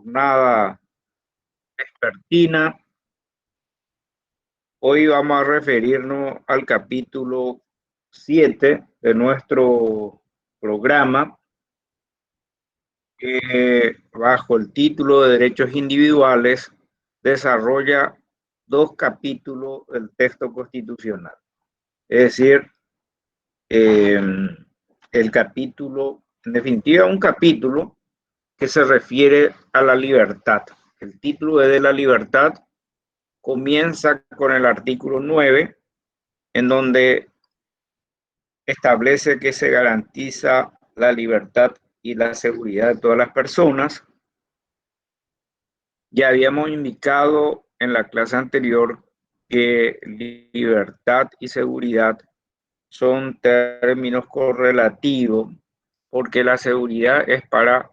jornada vespertina. Hoy vamos a referirnos al capítulo 7 de nuestro programa, que bajo el título de Derechos Individuales desarrolla dos capítulos del texto constitucional. Es decir, el capítulo, en definitiva, un capítulo que se refiere a la libertad. El título es de la libertad, comienza con el artículo 9, en donde establece que se garantiza la libertad y la seguridad de todas las personas. Ya habíamos indicado en la clase anterior que libertad y seguridad son términos correlativos, porque la seguridad es para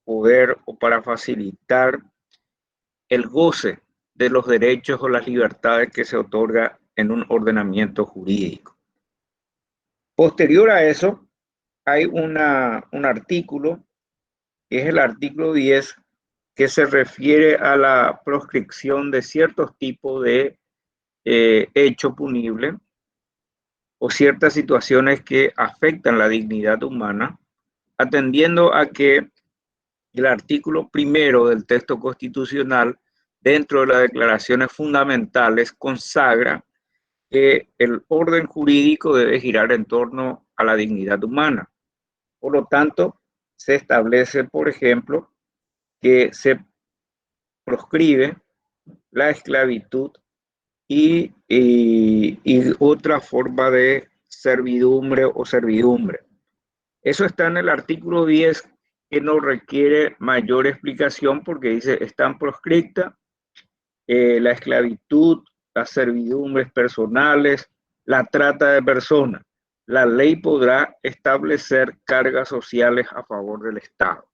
poder o para facilitar el goce de los derechos o las libertades que se otorga en un ordenamiento jurídico. Posterior a eso, hay un artículo, que es el artículo 10, que se refiere a la proscripción de ciertos tipos de hecho punible o ciertas situaciones que afectan la dignidad humana, atendiendo a que el artículo primero del texto constitucional, dentro de las declaraciones fundamentales, consagra que el orden jurídico debe girar en torno a la dignidad humana. Por lo tanto, se establece, por ejemplo, que se proscribe la esclavitud y otra forma de servidumbre o servidumbre. Eso está en el artículo 10, que no requiere mayor explicación porque dice, están proscritas la esclavitud, las servidumbres personales, la trata de personas. La ley podrá establecer cargas sociales a favor del Estado.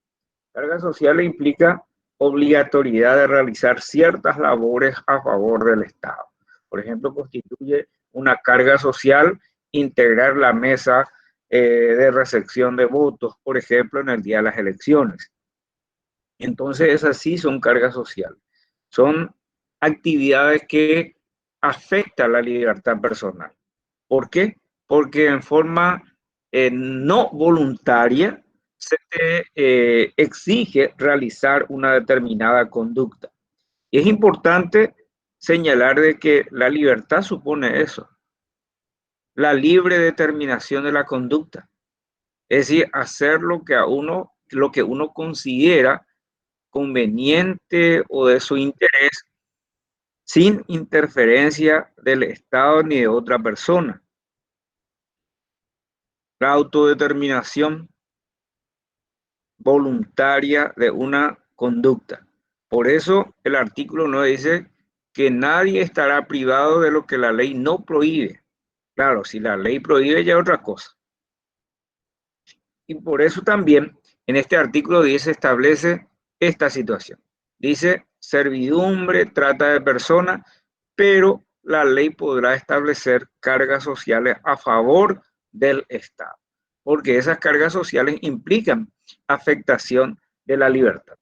Cargas sociales implica obligatoriedad de realizar ciertas labores a favor del Estado. Por ejemplo, constituye una carga social integrar la mesa de recepción de votos, por ejemplo, en el día de las elecciones. Entonces, esas sí son cargas sociales. Son actividades que afectan la libertad personal. ¿Por qué? Porque en forma no voluntaria se te exige realizar una determinada conducta. Y es importante señalar de que la libertad supone eso, la libre determinación de la conducta. Es decir, hacer lo que uno considera conveniente o de su interés, sin interferencia del Estado ni de otra persona. La autodeterminación voluntaria de una conducta. Por eso el artículo 9 dice que nadie estará privado de lo que la ley no prohíbe. Claro, si la ley prohíbe ya es otra cosa. Y por eso también en este artículo 10 se establece esta situación. Dice servidumbre, trata de personas, pero la ley podrá establecer cargas sociales a favor del Estado, porque esas cargas sociales implican afectación de la libertad.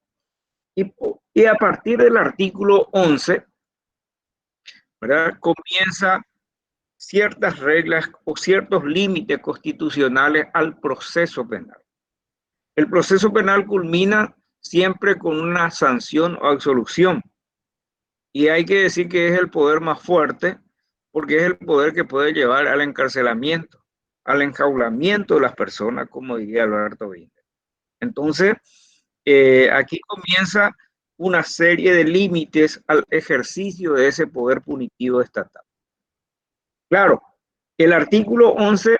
Y a partir del artículo 11, ¿verdad?, comienza ciertas reglas o ciertos límites constitucionales al proceso penal. El proceso penal culmina siempre con una sanción o absolución. Y hay que decir que es el poder más fuerte, porque es el poder que puede llevar al encarcelamiento, al enjaulamiento de las personas, como diría Alberto Binder. Entonces, aquí comienza una serie de límites al ejercicio de ese poder punitivo estatal. Claro, el artículo 11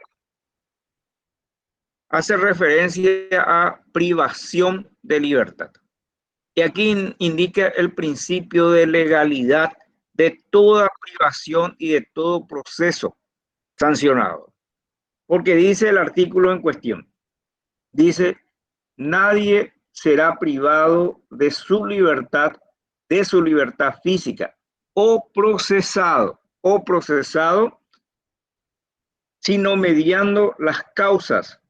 hace referencia a privación de libertad. Y aquí indica el principio de legalidad de toda privación y de todo proceso sancionado. Porque dice el artículo en cuestión, dice, nadie será privado de su libertad física o procesado, sino mediando las causas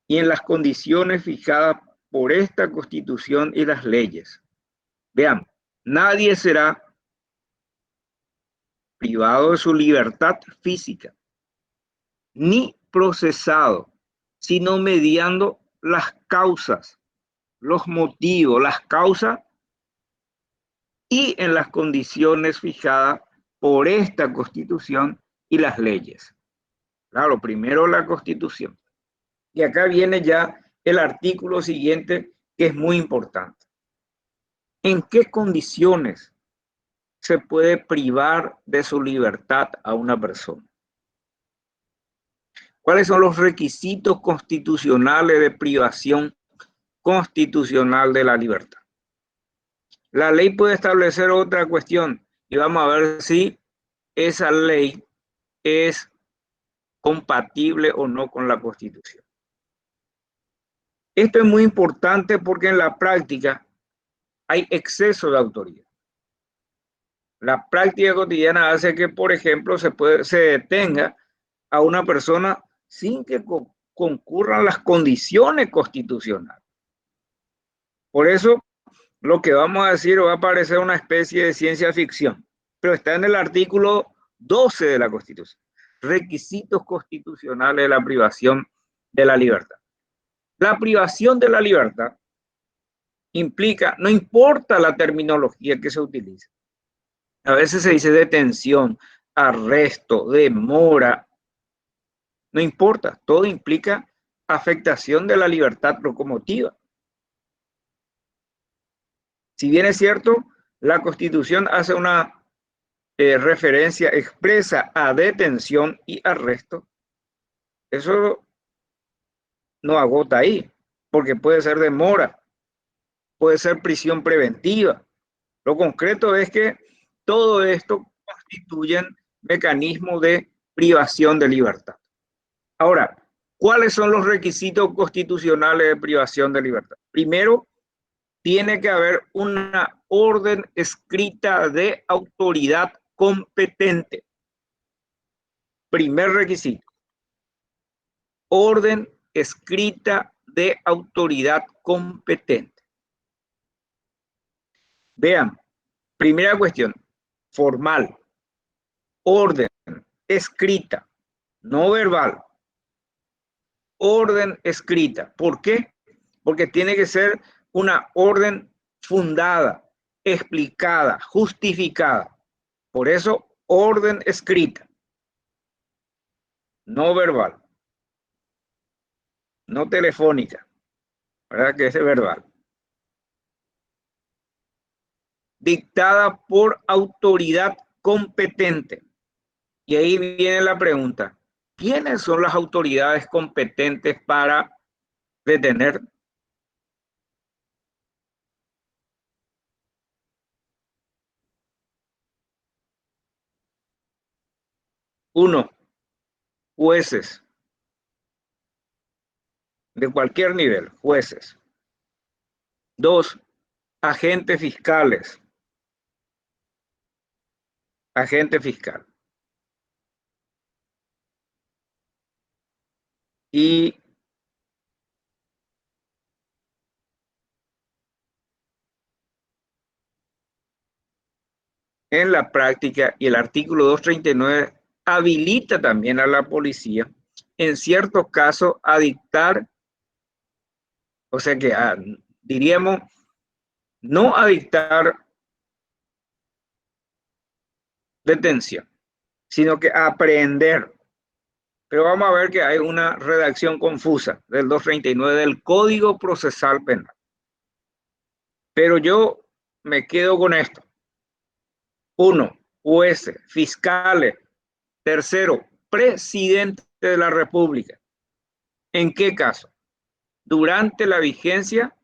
y en las condiciones fijadas por esta Constitución y las leyes. Vean, nadie será privado de su libertad física, ni procesado, sino mediando las causas, los motivos, las causas y en las condiciones fijadas por esta Constitución y las leyes. Claro, primero la Constitución. Y acá viene ya el artículo siguiente, que es muy importante. ¿En qué condiciones se puede privar de su libertad a una persona? ¿Cuáles son los requisitos constitucionales de privación constitucional de la libertad? La ley puede establecer otra cuestión y vamos a ver si esa ley es compatible o no con la Constitución. Esto es muy importante porque en la práctica hay exceso de autoridad. La práctica cotidiana hace que, por ejemplo, se detenga a una persona sin que concurran las condiciones constitucionales. Por eso, lo que vamos a decir va a parecer una especie de ciencia ficción, pero está en el artículo 12 de la Constitución. Requisitos constitucionales de la privación de la libertad. La privación de la libertad implica, no importa la terminología que se utilice, a veces se dice detención, arresto, demora, no importa, todo implica afectación de la libertad locomotiva. Si bien es cierto, la Constitución hace una referencia expresa a detención y arresto, eso no agota ahí, porque puede ser demora, puede ser prisión preventiva. Lo concreto es que todo esto constituyen mecanismos de privación de libertad. Ahora, ¿cuáles son los requisitos constitucionales de privación de libertad? Primero, tiene que haber una orden escrita de autoridad competente. Primer requisito. Orden escrita de autoridad competente. Vean, primera cuestión, formal. Orden escrita, no verbal. Orden escrita. ¿Por qué? Porque tiene que ser una orden fundada, explicada, justificada. Por eso, orden escrita, no verbal, no telefónica, ¿verdad? Que es verbal. Dictada por autoridad competente. Y ahí viene la pregunta, ¿quiénes son las autoridades competentes para detener? Uno, jueces, de cualquier nivel, jueces. Dos, agentes fiscales, agente fiscal. Y en la práctica, y el artículo 239 habilita también a la policía, en ciertos casos, a dictar, o sea que diríamos, no a dictar detención, sino que a aprehender. Pero vamos a ver que hay una redacción confusa del 239 del Código Procesal Penal. Pero yo me quedo con esto. Uno, jueces, fiscales. Tercero, presidente de la República. ¿En qué caso? Durante la vigencia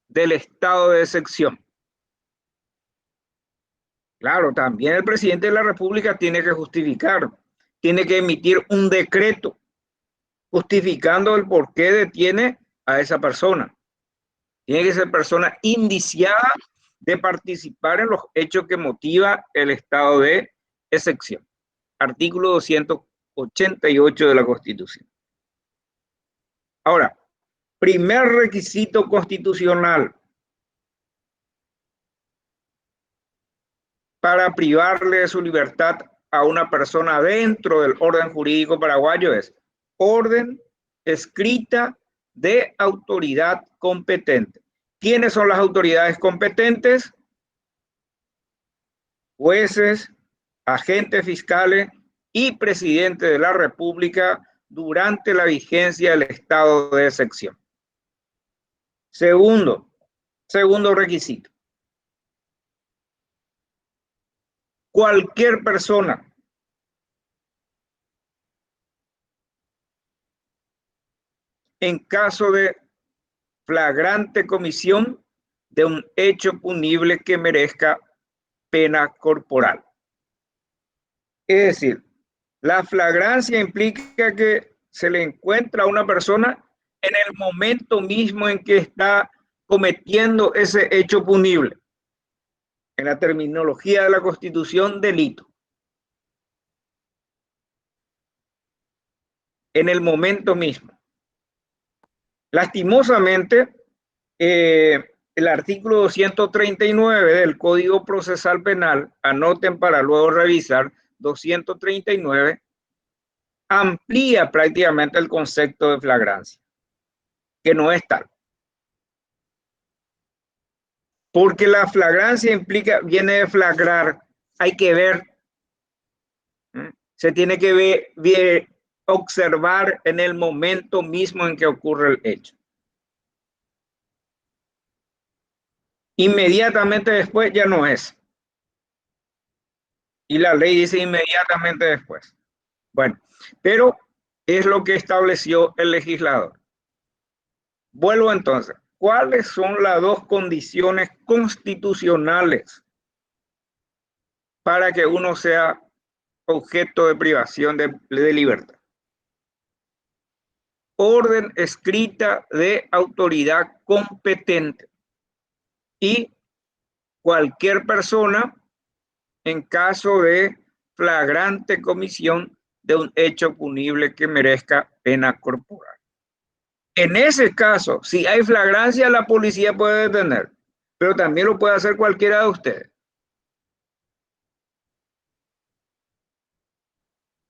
del estado de excepción. Claro, también el presidente de la República tiene que justificar, tiene que emitir un decreto justificando el por qué detiene a esa persona. Tiene que ser persona indiciada de participar en los hechos que motiva el estado de excepción. Artículo 288 de la Constitución. Ahora, Primer requisito constitucional para privarle de su libertad a una persona dentro del orden jurídico paraguayo es orden escrita de autoridad competente. ¿Quiénes son las autoridades competentes? Jueces, agentes fiscales y presidente de la República durante la vigencia del estado de excepción. Segundo requisito. Cualquier persona en caso de flagrante comisión de un hecho punible que merezca pena corporal. Es decir, la flagrancia implica que se le encuentra a una persona en el momento mismo en que está cometiendo ese hecho punible. En la terminología de la Constitución, delito. En el momento mismo. Lastimosamente, el artículo 239 del Código Procesal Penal, anoten para luego revisar, 239, amplía prácticamente el concepto de flagrancia, que no es tal. Porque la flagrancia implica, viene de flagrar, hay que ver, se tiene que ver, observar en el momento mismo en que ocurre el hecho. Inmediatamente después ya no es. Y la ley dice inmediatamente después. Bueno, pero es lo que estableció el legislador. Vuelvo entonces. ¿Cuáles son las dos condiciones constitucionales para que uno sea objeto de privación de libertad? Orden escrita de autoridad competente y cualquier persona en caso de flagrante comisión de un hecho punible que merezca pena corporal. En ese caso, si hay flagrancia, la policía puede detener, pero también lo puede hacer cualquiera de ustedes.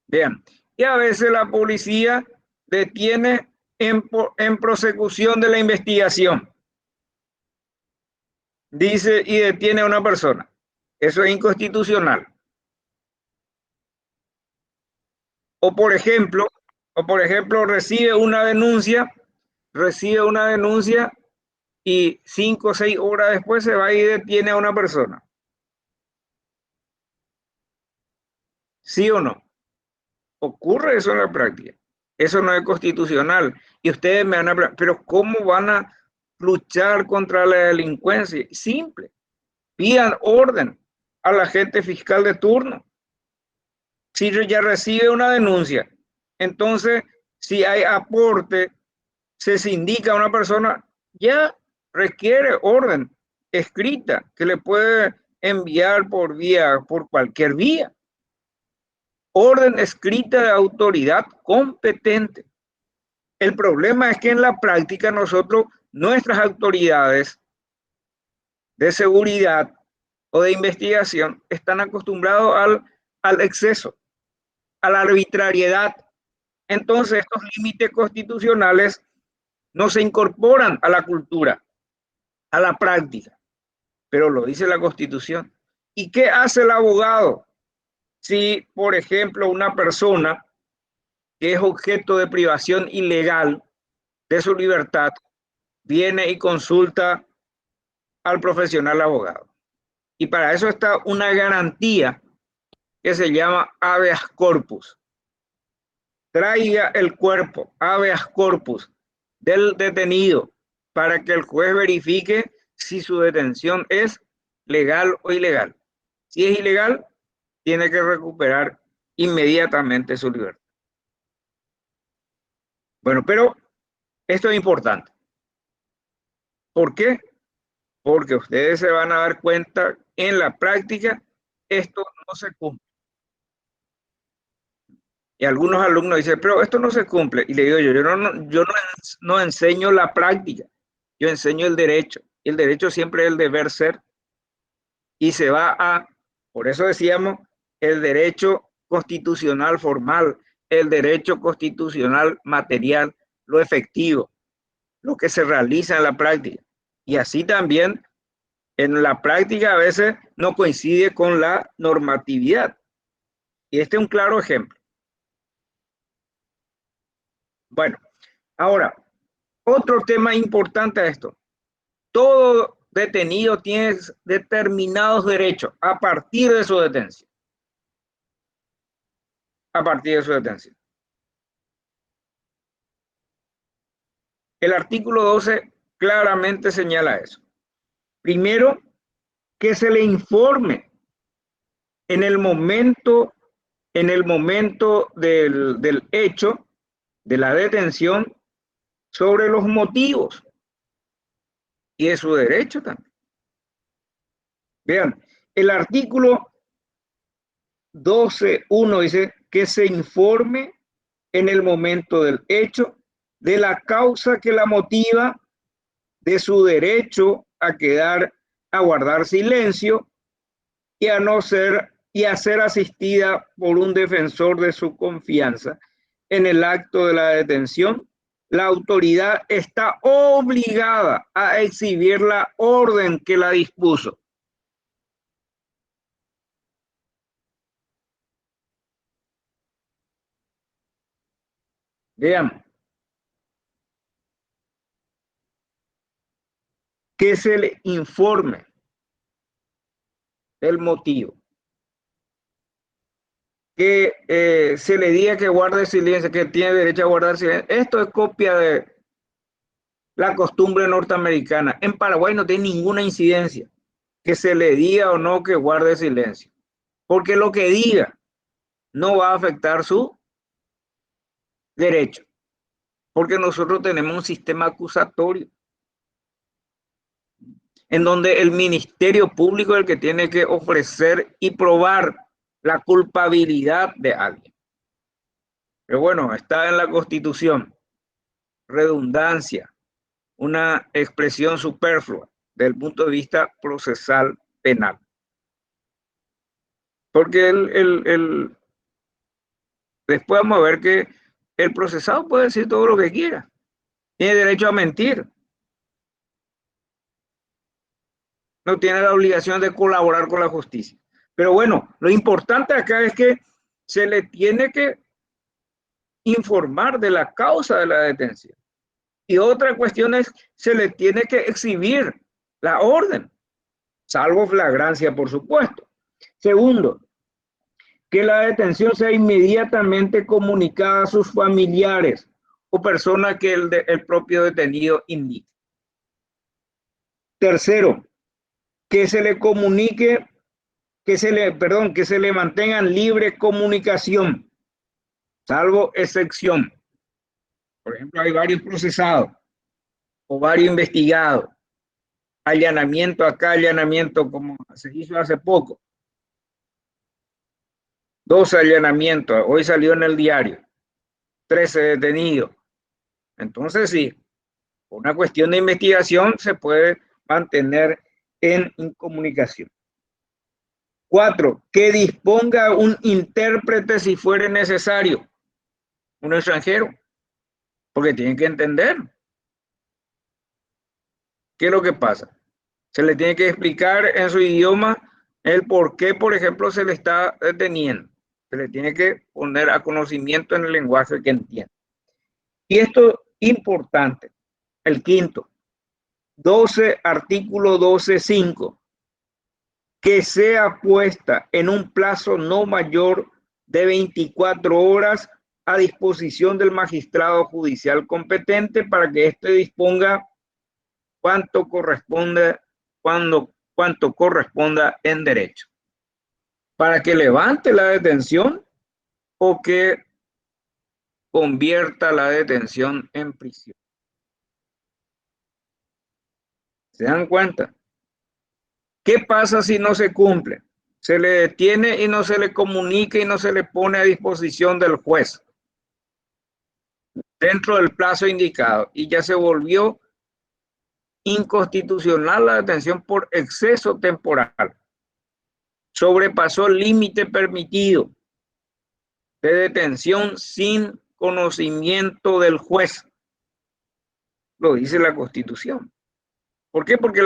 Bien, y a veces la policía detiene en prosecución de la investigación. Dice y detiene a una persona. Eso es inconstitucional. O por ejemplo, recibe una denuncia y 5 o 6 horas después se va y detiene a una persona. ¿Sí o no? Ocurre eso en la práctica. Eso no es constitucional. Y ustedes me van a... Pero ¿cómo van a luchar contra la delincuencia? Simple. Pidan orden al agente fiscal de turno. Si ya recibe una denuncia, entonces si hay aporte, se indica a una persona, ya requiere orden escrita que le puede enviar por cualquier vía. Orden escrita de autoridad competente. El problema es que en la práctica nuestras autoridades de seguridad o de investigación están acostumbrados al exceso, a la arbitrariedad. Entonces estos límites constitucionales no se incorporan a la cultura, a la práctica, pero lo dice la Constitución. ¿Y qué hace el abogado si, por ejemplo, una persona que es objeto de privación ilegal de su libertad viene y consulta al profesional abogado? Y para eso está una garantía que se llama habeas corpus. Traiga el cuerpo, habeas corpus, del detenido para que el juez verifique si su detención es legal o ilegal. Si es ilegal, tiene que recuperar inmediatamente su libertad. Bueno, pero esto es importante. ¿Por qué? Porque ustedes se van a dar cuenta en la práctica, esto no se cumple. Y algunos alumnos dicen, pero esto no se cumple. Y le digo yo no enseño la práctica, yo enseño el derecho. Y el derecho siempre es el deber ser. Y se va por eso decíamos, el derecho constitucional formal, el derecho constitucional material, lo efectivo, lo que se realiza en la práctica. Y así también en la práctica a veces no coincide con la normatividad. Y este es un claro ejemplo. Bueno, ahora, otro tema importante a esto. Todo detenido tiene determinados derechos a partir de su detención. A partir de su detención. El artículo 12 claramente señala eso. Primero, que se le informe en el momento, del hecho, de la detención, sobre los motivos y de su derecho también. Vean, el artículo 12.1 dice que se informe en el momento del hecho de la causa que la motiva, de su derecho a guardar silencio y a ser asistida por un defensor de su confianza en el acto de la detención. La autoridad está obligada a exhibir la orden que la dispuso. Vean, que se le informe el motivo, que se le diga que guarde silencio, que tiene derecho a guardar silencio. Esto es copia de la costumbre norteamericana. En Paraguay no tiene ninguna incidencia que se le diga o no que guarde silencio, porque lo que diga no va a afectar su derecho, porque nosotros tenemos un sistema acusatorio en donde el Ministerio Público es el que tiene que ofrecer y probar la culpabilidad de alguien. Pero bueno, está en la Constitución, redundancia, una expresión superflua desde el punto de vista procesal penal. Porque después vamos a ver que el procesado puede decir todo lo que quiera, tiene derecho a mentir, no tiene la obligación de colaborar con la justicia. Pero bueno, lo importante acá es que se le tiene que informar de la causa de la detención. Y otra cuestión es, se le tiene que exhibir la orden, salvo flagrancia, por supuesto. Segundo, que la detención sea inmediatamente comunicada a sus familiares o personas que el propio detenido indique. Tercero, que se le comunique, que se le mantenga en libre comunicación, salvo excepción. Por ejemplo, hay varios procesados o varios investigados. Allanamiento acá, allanamiento como se hizo hace poco. 12 allanamientos, hoy salió en el diario. 13 detenidos. Entonces sí, por una cuestión de investigación se puede mantener en incomunicación. 4, que disponga un intérprete si fuere necesario, un extranjero, porque tienen que entender qué es lo que pasa. Se le tiene que explicar en su idioma el por qué, por ejemplo, se le está deteniendo. Se le tiene que poner a conocimiento en el lenguaje que entiende. Y esto es importante. El quinto, artículo 12.5, que sea puesta en un plazo no mayor de 24 horas a disposición del magistrado judicial competente para que éste disponga cuánto corresponda en derecho, para que levante la detención o que convierta la detención en prisión. ¿Se dan cuenta? ¿Qué pasa si no se cumple? se le detiene y no se le comunica y no se le pone a disposición del juez dentro del plazo indicado y ya se volvió inconstitucional la detención por exceso temporal. Sobrepasó el límite permitido de detención sin conocimiento del juez. Lo dice la Constitución. ¿Por qué? Porque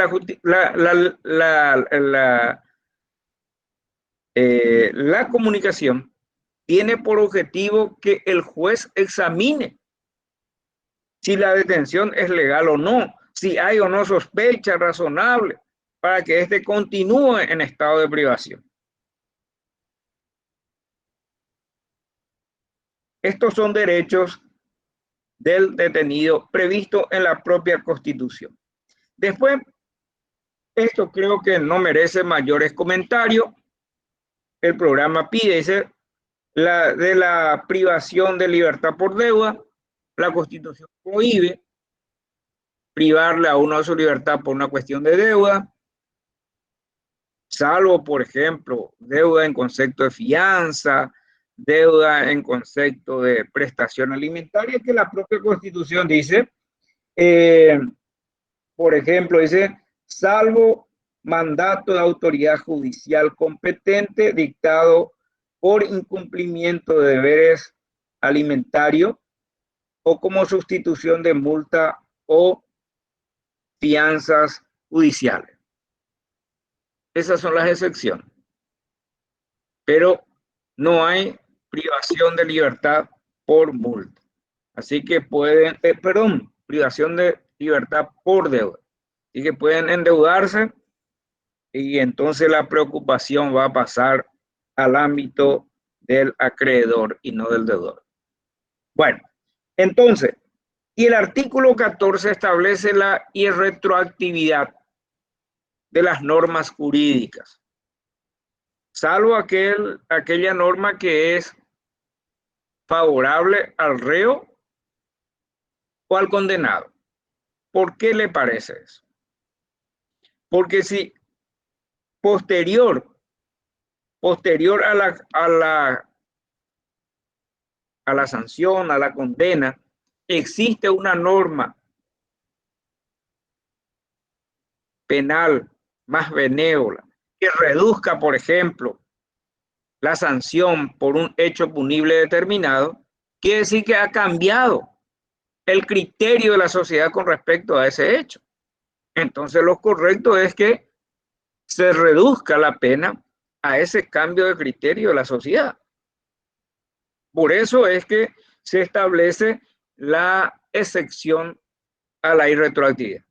la comunicación tiene por objetivo que el juez examine si la detención es legal o no, si hay o no sospecha razonable para que éste continúe en estado de privación. Estos son derechos del detenido previsto en la propia Constitución. Después, esto creo que no merece mayores comentarios. El programa pide, dice, de la privación de libertad por deuda. La Constitución prohíbe privarle a uno de su libertad por una cuestión de deuda, salvo, por ejemplo, deuda en concepto de fianza, deuda en concepto de prestación alimentaria, que la propia Constitución dice, por ejemplo, dice, salvo mandato de autoridad judicial competente dictado por incumplimiento de deberes alimentarios o como sustitución de multa o fianzas judiciales. Esas son las excepciones. Pero no hay privación de libertad por multa. Así que pueden, privación de libertad por deuda. Así que pueden endeudarse y entonces la preocupación va a pasar al ámbito del acreedor y no del deudor. Bueno, entonces, y el artículo 14 establece la irretroactividad de las normas jurídicas, salvo aquella norma que es favorable al reo o al condenado. ¿Por qué le parece eso? Porque si posterior a la sanción, a la condena, existe una norma penal más benévola que reduzca, por ejemplo, la sanción por un hecho punible determinado, quiere decir que ha cambiado el criterio de la sociedad con respecto a ese hecho. Entonces, lo correcto es que se reduzca la pena a ese cambio de criterio de la sociedad. Por eso es que se establece la excepción a la irretroactividad.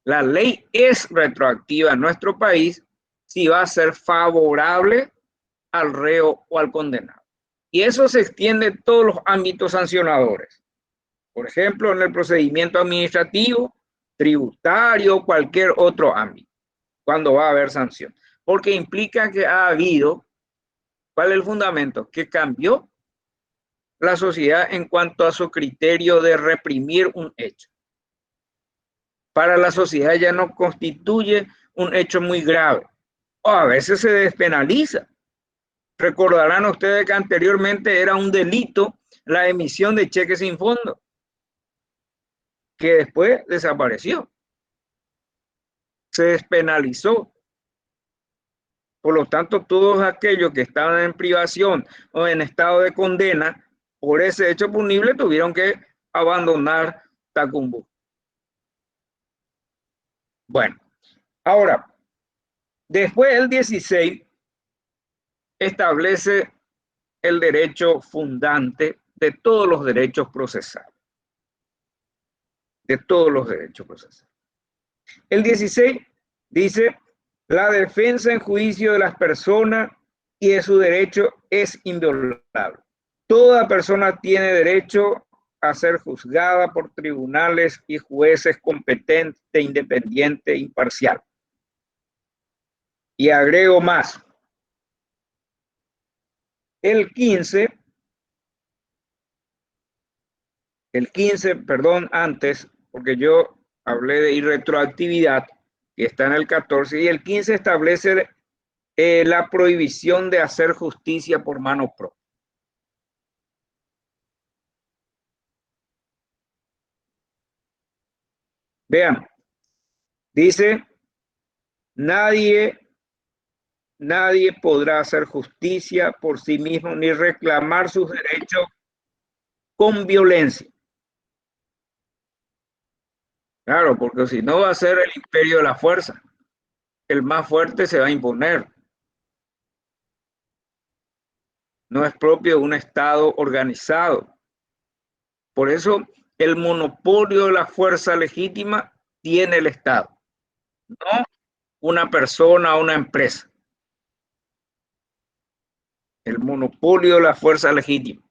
La ley es retroactiva en nuestro país si va a ser favorable al reo o al condenado. Y eso se extiende en todos los ámbitos sancionadores. Por ejemplo, en el procedimiento administrativo, tributario, cualquier otro ámbito, cuando va a haber sanción. Porque implica que ha habido, ¿cuál es el fundamento? Que cambió la sociedad en cuanto a su criterio de reprimir un hecho. Para la sociedad ya no constituye un hecho muy grave, o a veces se despenaliza. Recordarán ustedes que anteriormente era un delito la emisión de cheques sin fondo, que después desapareció. Se despenalizó. Por lo tanto, todos aquellos que estaban en privación o en estado de condena por ese hecho punible tuvieron que abandonar Tacumbú. Bueno, ahora, después el 16 establece el derecho fundante de todos los derechos procesales. De todos los derechos procesales. El 16 dice, la defensa en juicio de las personas y de su derecho es inviolable. Toda persona tiene derecho a ser juzgada por tribunales y jueces competentes, independientes e imparcial. Y agrego más. El 15, perdón, antes, porque yo hablé de irretroactividad, que está en el 14, y el 15 establece la prohibición de hacer justicia por mano propia. Vean, dice, nadie podrá hacer justicia por sí mismo ni reclamar sus derechos con violencia. Claro, porque si no va a ser el imperio de la fuerza. El más fuerte se va a imponer. No es propio de un Estado organizado. Por eso el monopolio de la fuerza legítima tiene el Estado, no una persona o una empresa. El monopolio de la fuerza legítima.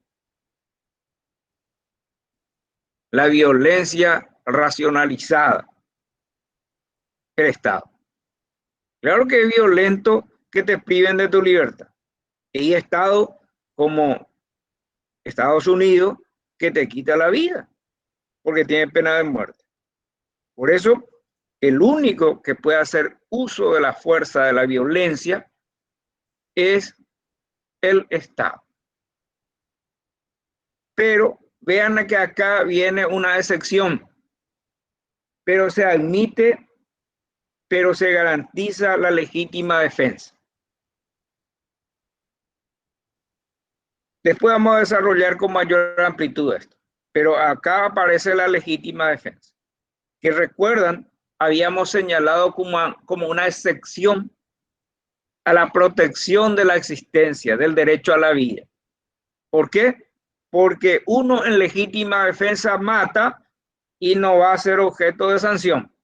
La violencia racionalizada. El Estado. Claro que es violento que te priven de tu libertad. Y hay Estados como Estados Unidos que te quita la vida porque tiene pena de muerte. Por eso, el único que puede hacer uso de la fuerza, de la violencia, es el Estado. Pero vean que acá viene una excepción, pero se admite, pero se garantiza la legítima defensa. Después vamos a desarrollar con mayor amplitud esto, pero acá aparece la legítima defensa, que recuerdan, habíamos señalado como una excepción a la protección de la existencia, del derecho a la vida. ¿Por qué? Porque uno en legítima defensa mata y no va a ser objeto de sanción.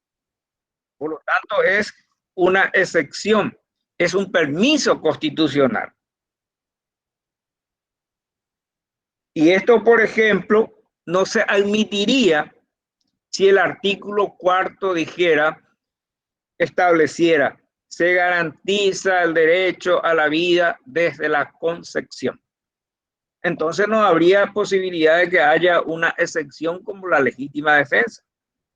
Por lo tanto, es una excepción, es un permiso constitucional. Y esto, por ejemplo, no se admitiría si el artículo 4 dijera, estableciera, se garantiza el derecho a la vida desde la concepción. Entonces no habría posibilidad de que haya una excepción como la legítima defensa.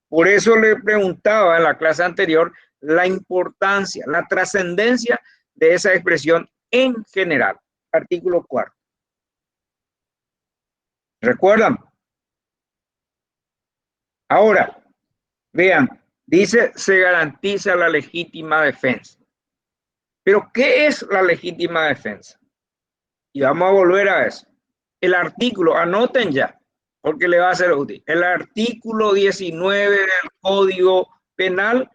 Por eso le preguntaba en la clase anterior la importancia, la trascendencia de esa expresión en general. Artículo 4. ¿Recuerdan? Ahora, vean, dice se garantiza la legítima defensa. Pero ¿qué es la legítima defensa? Y vamos a volver a eso. El artículo, anoten ya, porque le va a ser útil. El artículo 19 del Código Penal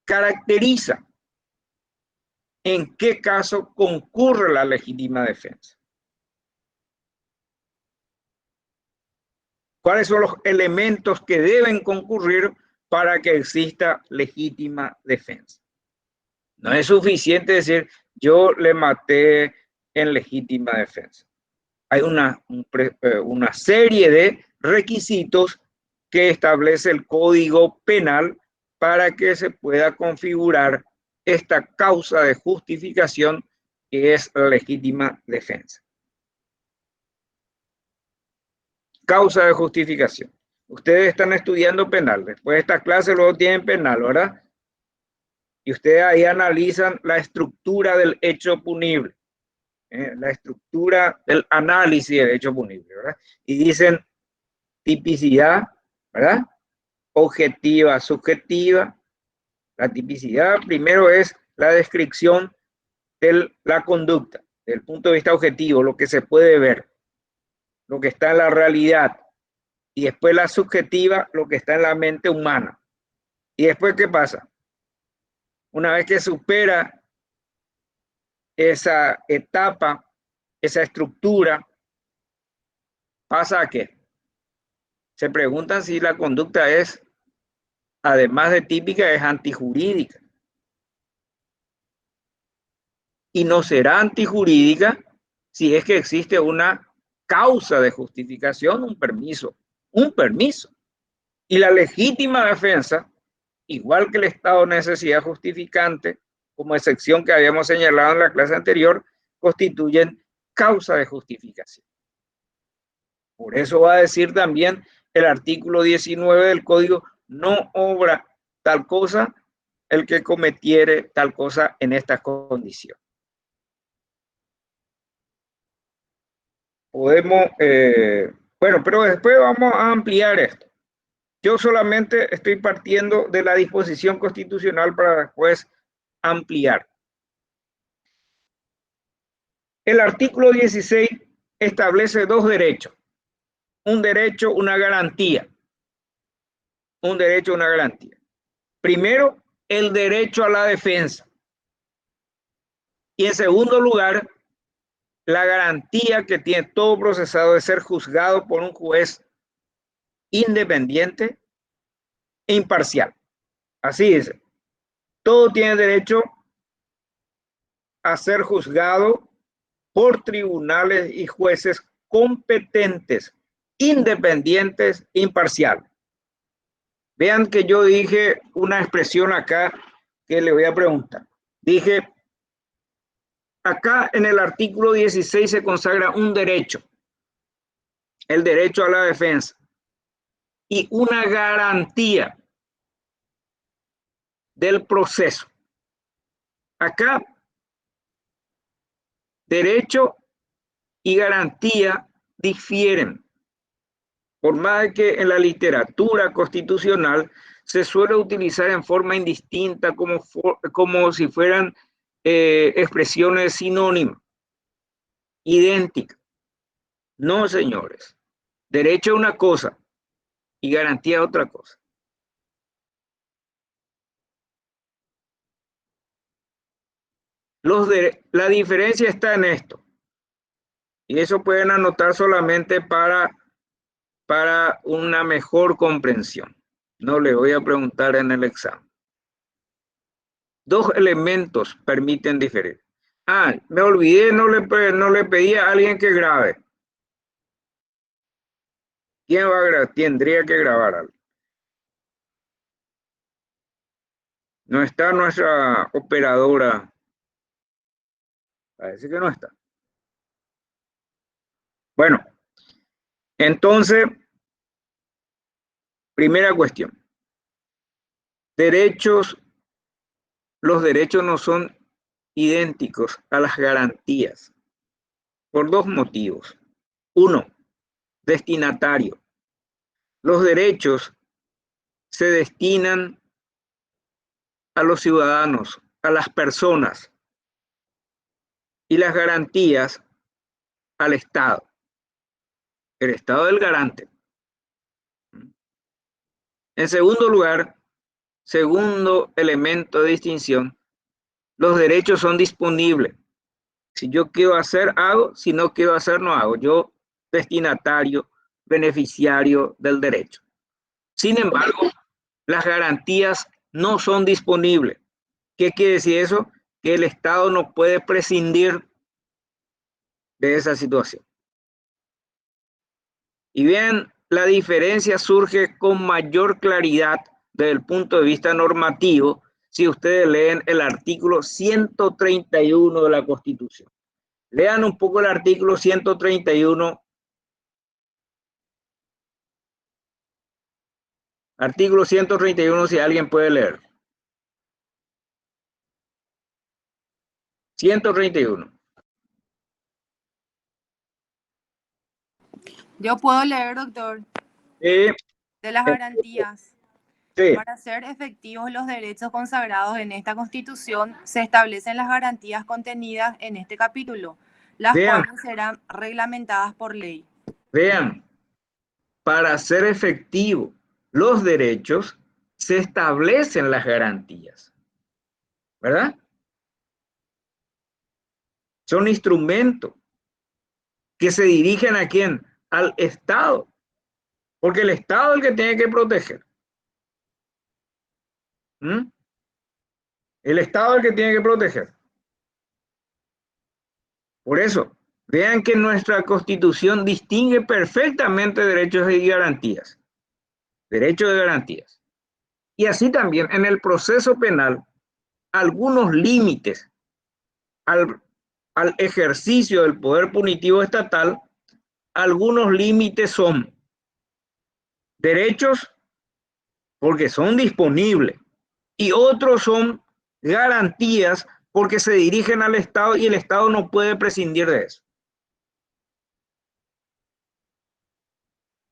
caracteriza en qué caso concurre la legítima defensa. ¿Cuáles son los elementos que deben concurrir para que exista legítima defensa? No es suficiente decir, yo le maté en legítima defensa. Hay una serie de requisitos que establece el Código Penal para que se pueda configurar esta causa de justificación que es la legítima defensa. Causa de justificación. Ustedes están estudiando penal, después de esta clase luego tienen penal, ¿verdad? Y ustedes ahí analizan la estructura del hecho punible, la estructura del análisis del hecho punible, ¿verdad? Y dicen tipicidad, ¿verdad? Objetiva, subjetiva. La tipicidad primero es la descripción de la conducta, desde el punto de vista objetivo, lo que se puede ver, lo que está en la realidad. Y después la subjetiva, lo que está en la mente humana. Y después, ¿qué pasa? Una vez que supera esa etapa, esa estructura, ¿pasa a qué? Se preguntan si la conducta es, además de típica, es antijurídica. Y no será antijurídica si es que existe una causa de justificación, un permiso. Un permiso. Y la legítima defensa, igual que el estado de necesidad justificante, como excepción que habíamos señalado en la clase anterior, constituyen causa de justificación. Por eso va a decir también el artículo 19 del Código, no obra tal cosa el que cometiere tal cosa en estas condiciones. Podemos, bueno, pero después vamos a ampliar esto. Yo solamente estoy partiendo de la disposición constitucional para después ampliar. El artículo 16 establece dos derechos. Un derecho, una garantía. Un derecho, una garantía. Primero, el derecho a la defensa. Y en segundo lugar, la garantía que tiene todo procesado de ser juzgado por un juez independiente e imparcial. Así es. Todo tiene derecho a ser juzgado por tribunales y jueces competentes, independientes, imparciales. Vean que yo dije una expresión acá que le voy a preguntar. Dije, acá en el artículo 16 se consagra un derecho, el derecho a la defensa, y una garantía del proceso. Acá, derecho y garantía difieren. Por más que en la literatura constitucional se suele utilizar en forma indistinta como si fueran expresiones sinónimas, idénticas. No, señores. Derecho es una cosa y garantía es otra cosa. La diferencia está en esto. Y eso pueden anotar solamente para una mejor comprensión. No le voy a preguntar en el examen. Dos elementos permiten diferir. Ah, me olvidé, no le pedí a alguien que grabe. ¿Quién va a grabar? Tendría que grabar algo. No está nuestra operadora. Parece que no está. Bueno, entonces, primera cuestión. Los derechos no son idénticos a las garantías por dos motivos. Uno, destinatario. Los derechos se destinan a los ciudadanos, a las personas, y las garantías al Estado. El Estado es el garante. En segundo lugar, segundo elemento de distinción, los derechos son disponibles. Si yo quiero hacer, hago. Si no quiero hacer, no hago. Yo, destinatario, beneficiario del derecho. Sin embargo, las garantías no son disponibles. ¿Qué quiere decir eso? Que el Estado no puede prescindir de esa situación. Y bien, la diferencia surge con mayor claridad desde el punto de vista normativo si ustedes leen el artículo 131 de la Constitución. Lean un poco el artículo 131. Artículo 131, si alguien puede leer. 131. Yo puedo leer, doctor, De las garantías. Sí. Para ser efectivos los derechos consagrados en esta Constitución, se establecen las garantías contenidas en este capítulo, las cuales serán reglamentadas por ley. Vean, para ser efectivos los derechos, se establecen las garantías, ¿verdad? Son instrumentos que se dirigen ¿a quién? Al Estado, porque el Estado es el que tiene que proteger. El Estado es el que tiene que proteger. Por eso, vean que nuestra Constitución distingue perfectamente derechos y garantías. Derechos y garantías. Y así también en el proceso penal, algunos límites al ejercicio del poder punitivo estatal, algunos límites son derechos porque son disponibles y otros son garantías porque se dirigen al Estado y el Estado no puede prescindir de eso.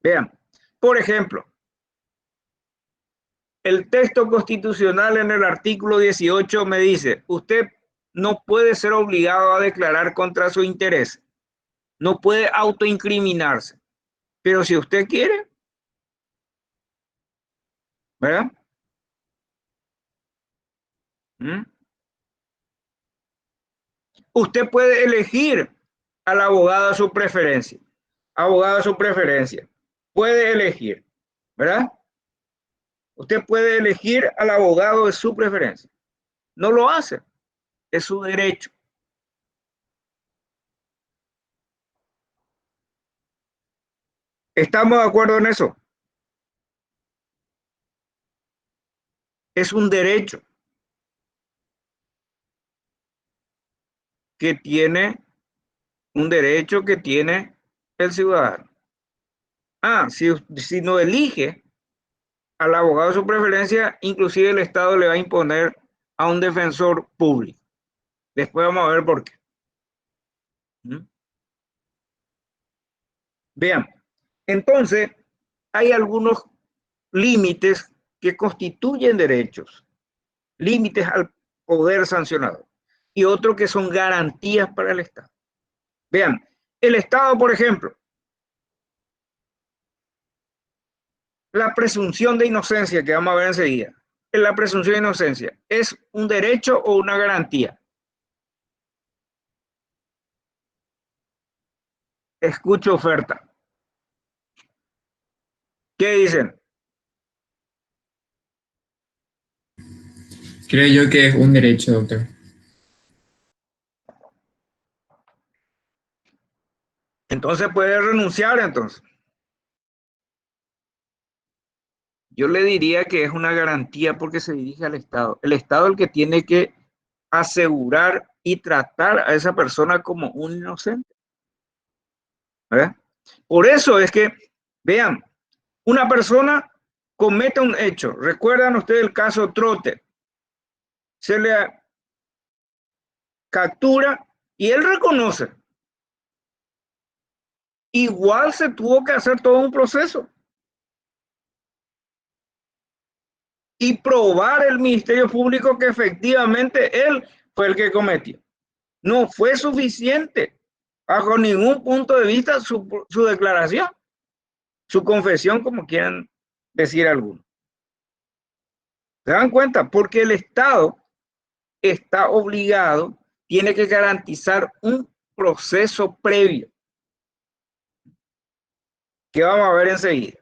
Vean, por ejemplo, el texto constitucional en el artículo 18 me dice, usted no puede ser obligado a declarar contra su interés, no puede autoincriminarse, pero si usted quiere, ¿verdad? ¿Mm? Usted puede elegir al abogado de su preferencia, abogado de su preferencia, puede elegir, ¿verdad? Usted puede elegir al abogado de su preferencia, no lo hace, es su derecho. ¿Estamos de acuerdo en eso? Es un derecho que tiene, un derecho que tiene el ciudadano. Si no elige al abogado de su preferencia, inclusive el Estado le va a imponer a un defensor público. Después vamos a ver por qué. ¿Mm? Vean, entonces hay algunos límites que constituyen derechos, límites al poder sancionador, y otros que son garantías para el Estado. Vean, el Estado, por ejemplo, la presunción de inocencia, que vamos a ver enseguida, la presunción de inocencia, ¿es un derecho o una garantía? Escucho oferta. ¿Qué dicen? Creo yo que es un derecho, doctor. Entonces puede renunciar, entonces. Yo le diría que es una garantía porque se dirige al Estado. El Estado es el que tiene que asegurar y tratar a esa persona como un inocente. ¿Verdad? Por eso es que, vean, una persona comete un hecho. ¿Recuerdan ustedes el caso Trote? Se le captura y él reconoce. Igual se tuvo que hacer todo un proceso y probar el Ministerio Público que efectivamente él fue el que cometió. No fue suficiente bajo ningún punto de vista su declaración, su confesión, como quieran decir algunos. ¿Se dan cuenta? Porque el Estado está obligado, tiene que garantizar un proceso previo que vamos a ver enseguida.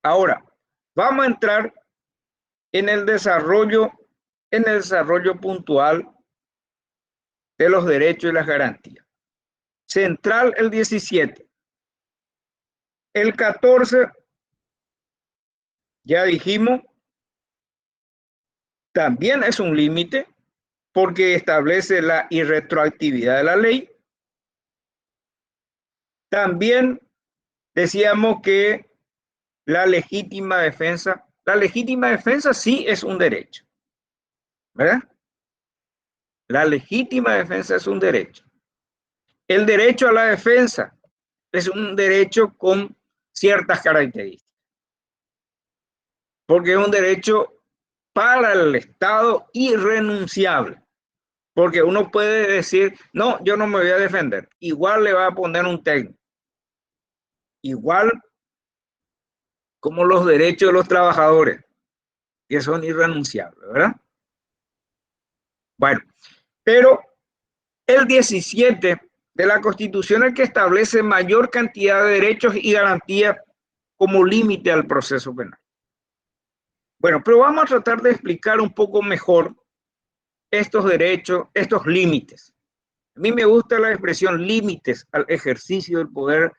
Ahora, vamos a entrar en el desarrollo puntual de los derechos y las garantías. Central el 17. El 14, ya dijimos, también es un límite porque establece la irretroactividad de la ley. También decíamos que la legítima defensa sí es un derecho, ¿verdad? La legítima defensa es un derecho. El derecho a la defensa es un derecho con ciertas características, porque es un derecho para el Estado irrenunciable, porque uno puede decir, no, yo no me voy a defender, igual le va a poner un técnico, igual como los derechos de los trabajadores, que son irrenunciables, ¿verdad? Bueno, pero el 17 de la Constitución es el que establece mayor cantidad de derechos y garantías como límite al proceso penal. Bueno, pero vamos a tratar de explicar un poco mejor estos derechos, estos límites. A mí me gusta la expresión límites al ejercicio del poder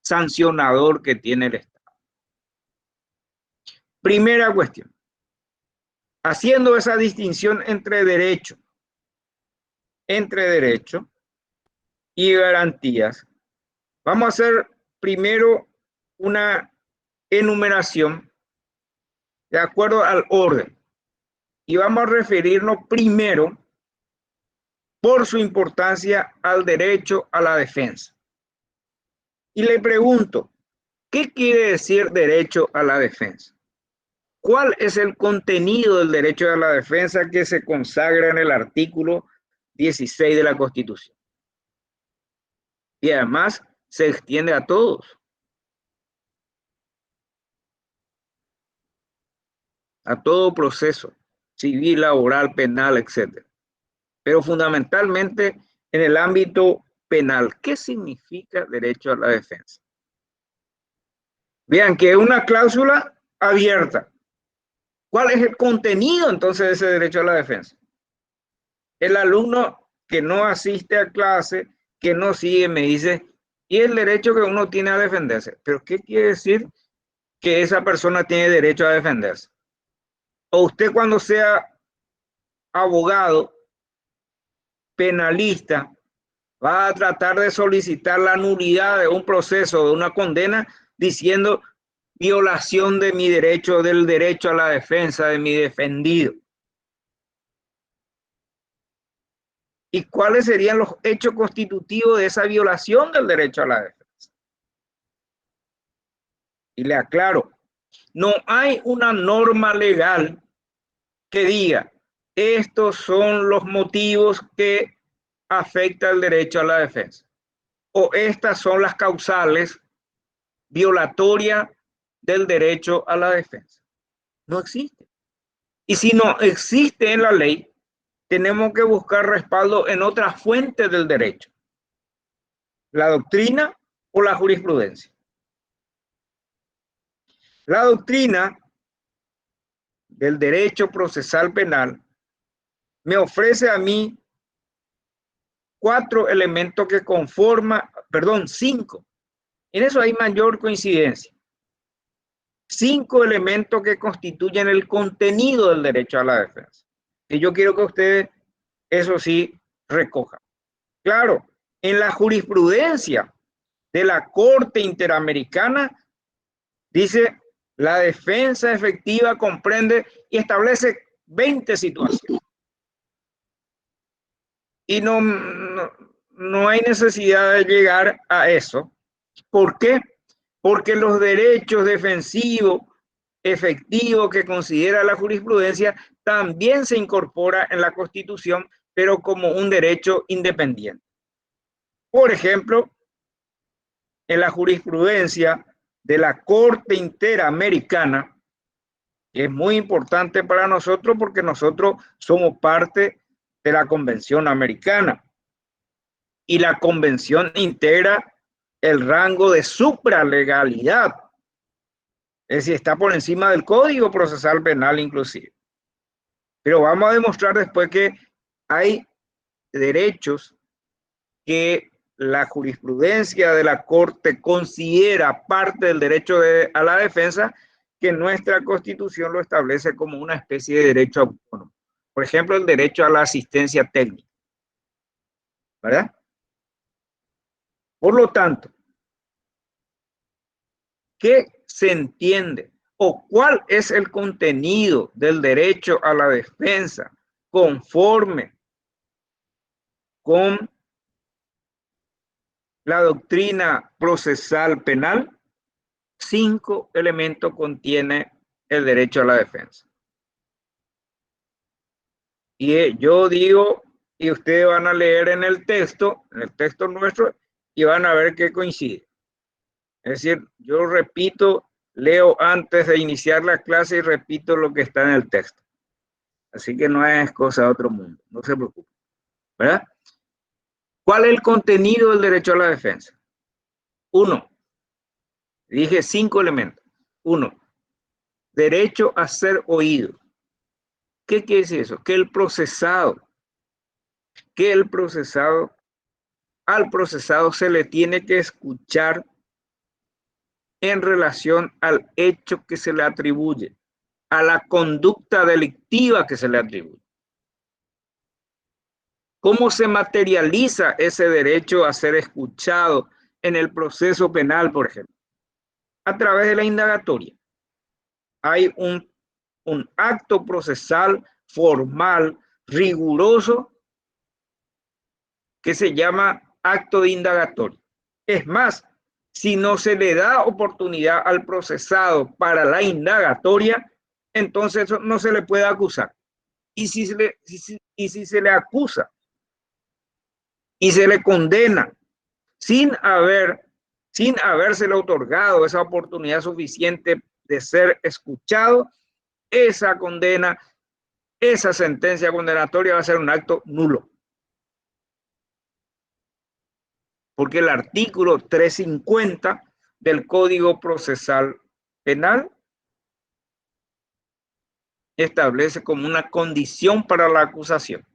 sancionador que tiene el Estado. Primera cuestión, haciendo esa distinción entre derecho y garantías, vamos a hacer primero una enumeración de acuerdo al orden. y vamos a referirnos primero por su importancia al derecho a la defensa. Y le pregunto, ¿qué quiere decir derecho a la defensa? ¿Cuál es el contenido del derecho a la defensa que se consagra en el artículo 16 de la Constitución? Y además se extiende a todos. A todo proceso civil, laboral, penal, etc. Pero fundamentalmente en el ámbito penal. ¿Qué significa derecho a la defensa? Vean que es una cláusula abierta. ¿Cuál es el contenido entonces de ese derecho a la defensa? El alumno que no asiste a clase, que no sigue, me dice, y el derecho que uno tiene a defenderse. ¿Pero qué quiere decir que esa persona tiene derecho a defenderse? O usted cuando sea abogado, penalista, va a tratar de solicitar la nulidad de un proceso, de una condena, diciendo violación de mi derecho, del derecho a la defensa de mi defendido. ¿Y cuáles serían los hechos constitutivos de esa violación del derecho a la defensa? Y le aclaro, no hay una norma legal que diga, estos son los motivos que afectan el derecho a la defensa, o estas son las causales violatorias del derecho a la defensa. No existe. Y si no existe en la ley, tenemos que buscar respaldo en otras fuentes del derecho, la doctrina o la jurisprudencia. La doctrina del derecho procesal penal me ofrece a mí 5. En eso hay mayor coincidencia. 5 elementos que constituyen el contenido del derecho a la defensa. Y yo quiero que ustedes, eso sí, recojan. Claro, en la jurisprudencia de la Corte Interamericana dice, la defensa efectiva comprende y establece 20 situaciones. Y no hay necesidad de llegar a eso. ¿Por qué? Porque los derechos defensivos efectivos que considera la jurisprudencia también se incorpora en la Constitución, pero como un derecho independiente. Por ejemplo, en la jurisprudencia de la Corte Interamericana, que es muy importante para nosotros porque nosotros somos parte de la Convención Americana y la Convención integra el rango de supralegalidad, es decir, está por encima del Código Procesal Penal inclusive. Pero vamos a demostrar después que hay derechos que la jurisprudencia de la Corte considera parte del derecho a la defensa, que nuestra Constitución lo establece como una especie de derecho autónomo. Por ejemplo, el derecho a la asistencia técnica, ¿verdad? Por lo tanto, ¿qué se entiende o cuál es el contenido del derecho a la defensa conforme con la doctrina procesal penal? 5 elementos contiene el derecho a la defensa. Y yo digo, y ustedes van a leer en el texto nuestro, y van a ver que coincide. Es decir, yo repito, leo antes de iniciar la clase y repito lo que está en el texto. Así que no es cosa de otro mundo, no se preocupen, ¿verdad? ¿Cuál es el contenido del derecho a la defensa? 1. Dije 5 elementos. 1. Derecho a ser oído. ¿Qué quiere decir eso? Que al procesado se le tiene que escuchar en relación al hecho que se le atribuye, a la conducta delictiva que se le atribuye. ¿Cómo se materializa ese derecho a ser escuchado en el proceso penal, por ejemplo? A través de la indagatoria. Hay un acto procesal formal, riguroso, que se llama acto de indagatoria. Es más, si no se le da oportunidad al procesado para la indagatoria, entonces no se le puede acusar. Y si se le acusa y se le condena sin habérsele otorgado esa oportunidad suficiente de ser escuchado, esa condena, esa sentencia condenatoria va a ser un acto nulo. Porque el artículo 350 del Código Procesal Penal establece como una condición para la acusación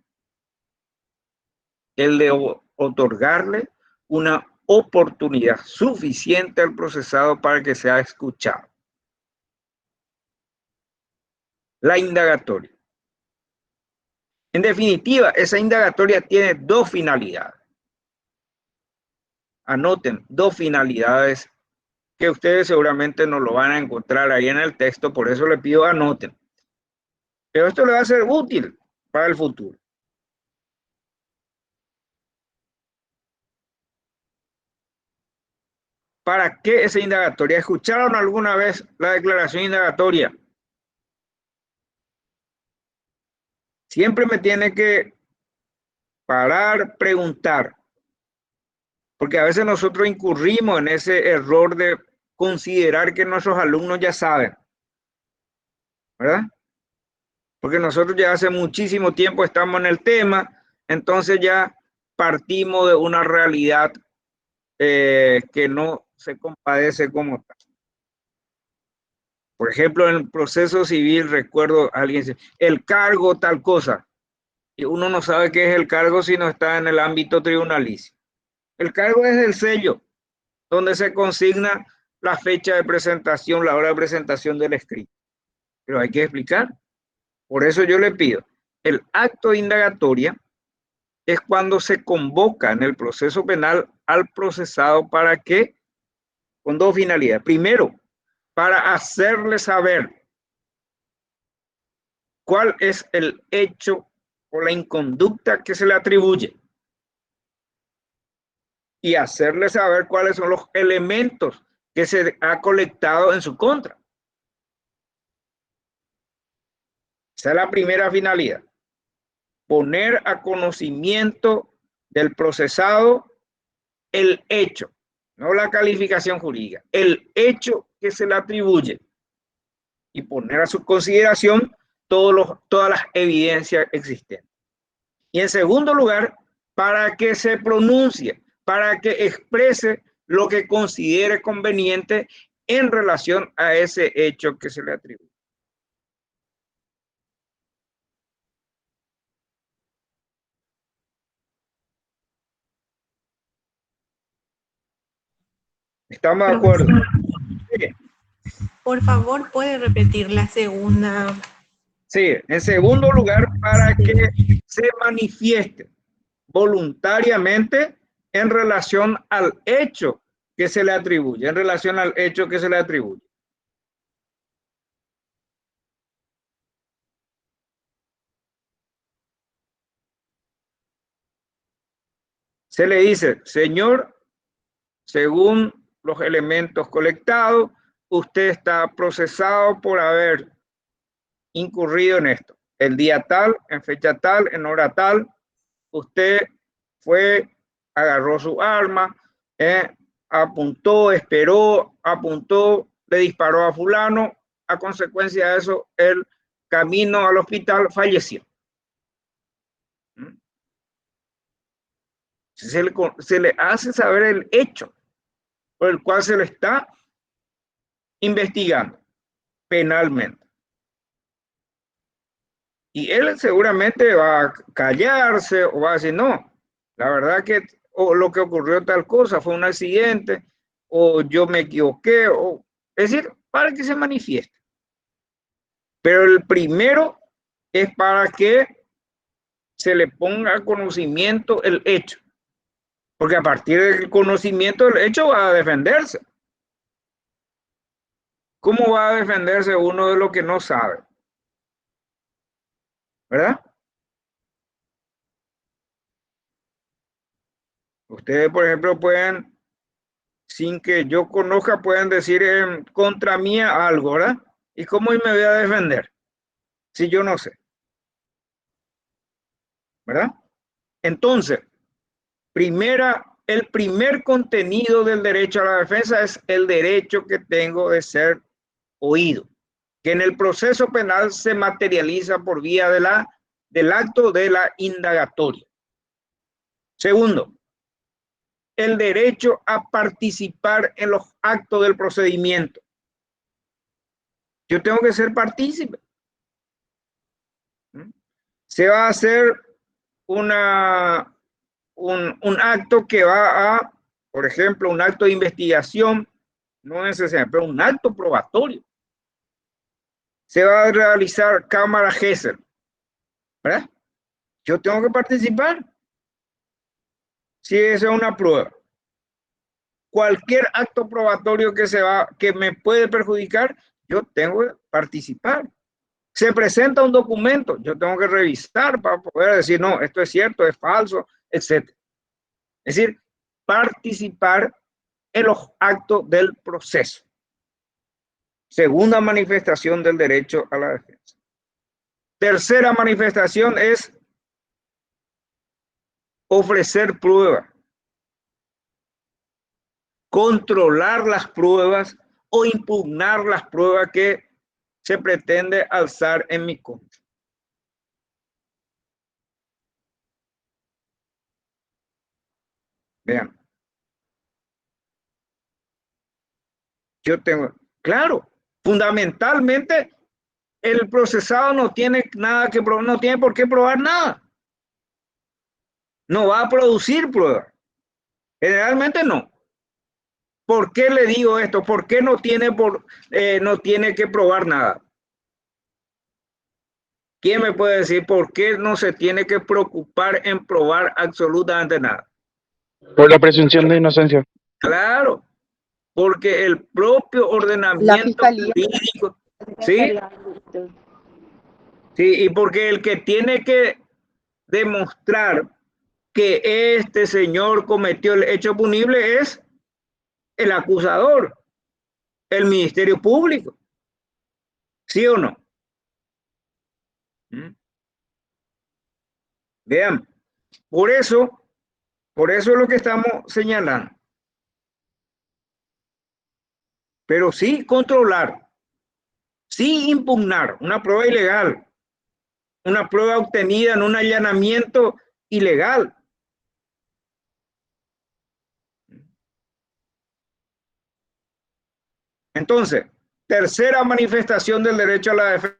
el de otorgarle una oportunidad suficiente al procesado para que sea escuchado. La indagatoria. En definitiva, esa indagatoria tiene dos finalidades. Anoten, dos finalidades que ustedes seguramente no lo van a encontrar ahí en el texto, por eso les pido anoten. Pero esto le va a ser útil para el futuro. ¿Para qué esa indagatoria? ¿Escucharon alguna vez la declaración indagatoria? Siempre me tiene que parar, preguntar, porque a veces nosotros incurrimos en ese error de considerar que nuestros alumnos ya saben, ¿verdad? Porque nosotros ya hace muchísimo tiempo estamos en el tema, entonces ya partimos de una realidad que no se compadece como tal. Por ejemplo, en el proceso civil, recuerdo a alguien dice, el cargo tal cosa, y uno no sabe qué es el cargo si no está en el ámbito tribunalicio. El cargo es el sello, donde se consigna la fecha de presentación, la hora de presentación del escrito. Pero hay que explicar. Por eso yo le pido, el acto de indagatoria es cuando se convoca en el proceso penal al procesado para que, con dos finalidades. Primero, para hacerle saber cuál es el hecho o la inconducta que se le atribuye y hacerle saber cuáles son los elementos que se ha colectado en su contra. Esa es la primera finalidad. Poner a conocimiento del procesado el hecho, no la calificación jurídica, el hecho que se le atribuye y poner a su consideración todas las evidencias existentes. Y en segundo lugar, para que se pronuncie, para que exprese lo que considere conveniente en relación a ese hecho que se le atribuye. ¿Estamos de acuerdo? Sí. Por favor, ¿puede repetir la segunda? Sí, en segundo lugar, para que se manifieste voluntariamente en relación al hecho que se le atribuye, en relación al hecho que se le atribuye. Se le dice, señor, según los elementos colectados, usted está procesado por haber incurrido en esto. El día tal, en fecha tal, en hora tal, usted fue, agarró su arma, apuntó, esperó, apuntó, le disparó a fulano, a consecuencia de eso, el camino al hospital falleció. Se le hace saber el hecho por el cual se le está investigando penalmente. Y él seguramente va a callarse o va a decir, no, la verdad que o lo que ocurrió tal cosa fue un accidente o yo me equivoqué, o, es decir, para que se manifieste. Pero el primero es para que se le ponga a conocimiento el hecho, porque a partir del conocimiento del hecho va a defenderse. ¿Cómo va a defenderse uno de lo que no sabe? ¿verdad? Ustedes, por ejemplo, pueden, sin que yo conozca, pueden decir en contra mía algo, ¿verdad? ¿Y cómo me voy a defender? Si yo no sé, ¿verdad? Entonces, el primer contenido del derecho a la defensa es el derecho que tengo de ser oído, que en el proceso penal se materializa por vía del acto de la indagatoria. Segundo, el derecho a participar en los actos del procedimiento. Yo tengo que ser partícipe. Se va a hacer un acto que va a, por ejemplo, un acto de investigación, no necesariamente, pero un acto probatorio. Se va a realizar cámara Gesell, ¿verdad? Yo tengo que participar. Si esa es una prueba. Cualquier acto probatorio que me puede perjudicar, yo tengo que participar. Se presenta un documento, yo tengo que revisar para poder decir, no, esto es cierto, es falso, etc. Es decir, participar en los actos del proceso. Segunda manifestación del derecho a la defensa. Tercera manifestación es ofrecer pruebas, controlar las pruebas o impugnar las pruebas que se pretende alzar en mi contra. Vean. Yo tengo, claro, fundamentalmente el procesado no tiene nada que probar, no tiene por qué probar nada. No va a producir pruebas. Generalmente no. ¿Por qué le digo esto? ¿Por qué no tiene que probar nada? ¿Quién me puede decir por qué no se tiene que preocupar en probar absolutamente nada? Por la presunción de inocencia. Claro, porque el propio ordenamiento jurídico, ¿sí? Sí, y porque el que tiene que demostrar que este señor cometió el hecho punible es el acusador, el Ministerio Público. ¿Sí o no? Vean, por eso es lo que estamos señalando. Pero sí controlar, sí impugnar una prueba ilegal, una prueba obtenida en un allanamiento ilegal. Entonces, tercera manifestación del derecho a la defensa.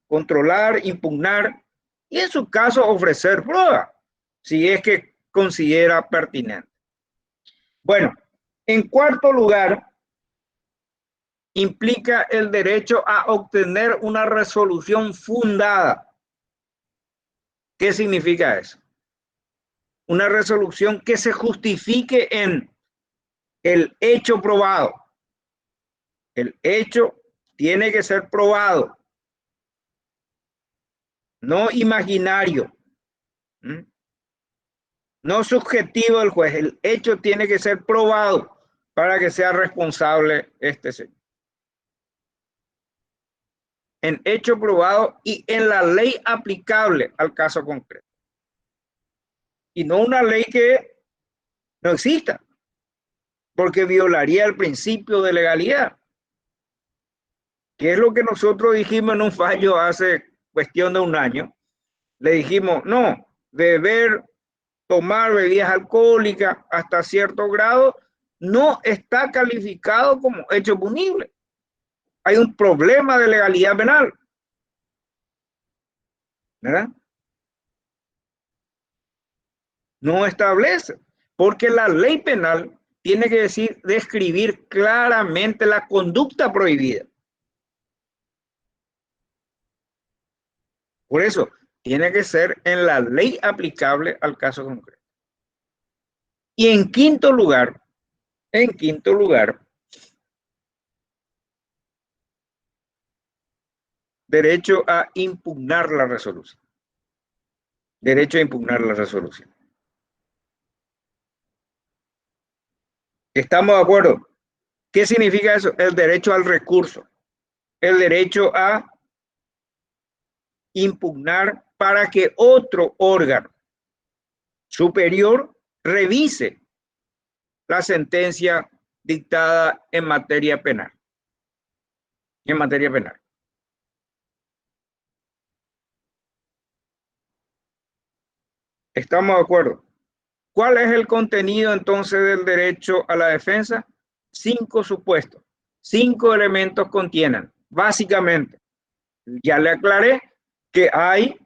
Controlar, impugnar y en su caso ofrecer prueba, si es que considera pertinente. Bueno, en cuarto lugar, implica el derecho a obtener una resolución fundada. ¿Qué significa eso? Una resolución que se justifique en el hecho probado. El hecho tiene que ser probado, no imaginario, no subjetivo del juez. El hecho tiene que ser probado para que sea responsable este señor. En hecho probado y en la ley aplicable al caso concreto. Y no una ley que no exista, porque violaría el principio de legalidad, que es lo que nosotros dijimos en un fallo hace cuestión de un año. Le dijimos, no, tomar bebidas alcohólicas hasta cierto grado no está calificado como hecho punible. Hay un problema de legalidad penal, ¿verdad? No establece, porque la ley penal tiene que describir claramente la conducta prohibida. Por eso, tiene que ser en la ley aplicable al caso concreto. Y en quinto lugar, derecho a impugnar la resolución. Derecho a impugnar la resolución. ¿Estamos de acuerdo? ¿Qué significa eso? El derecho al recurso. El derecho a impugnar para que otro órgano superior revise la sentencia dictada en materia penal. En materia penal. ¿Estamos de acuerdo? ¿Cuál es el contenido entonces del derecho a la defensa? 5 supuestos, 5 elementos contienen. Básicamente, ya le aclaré que hay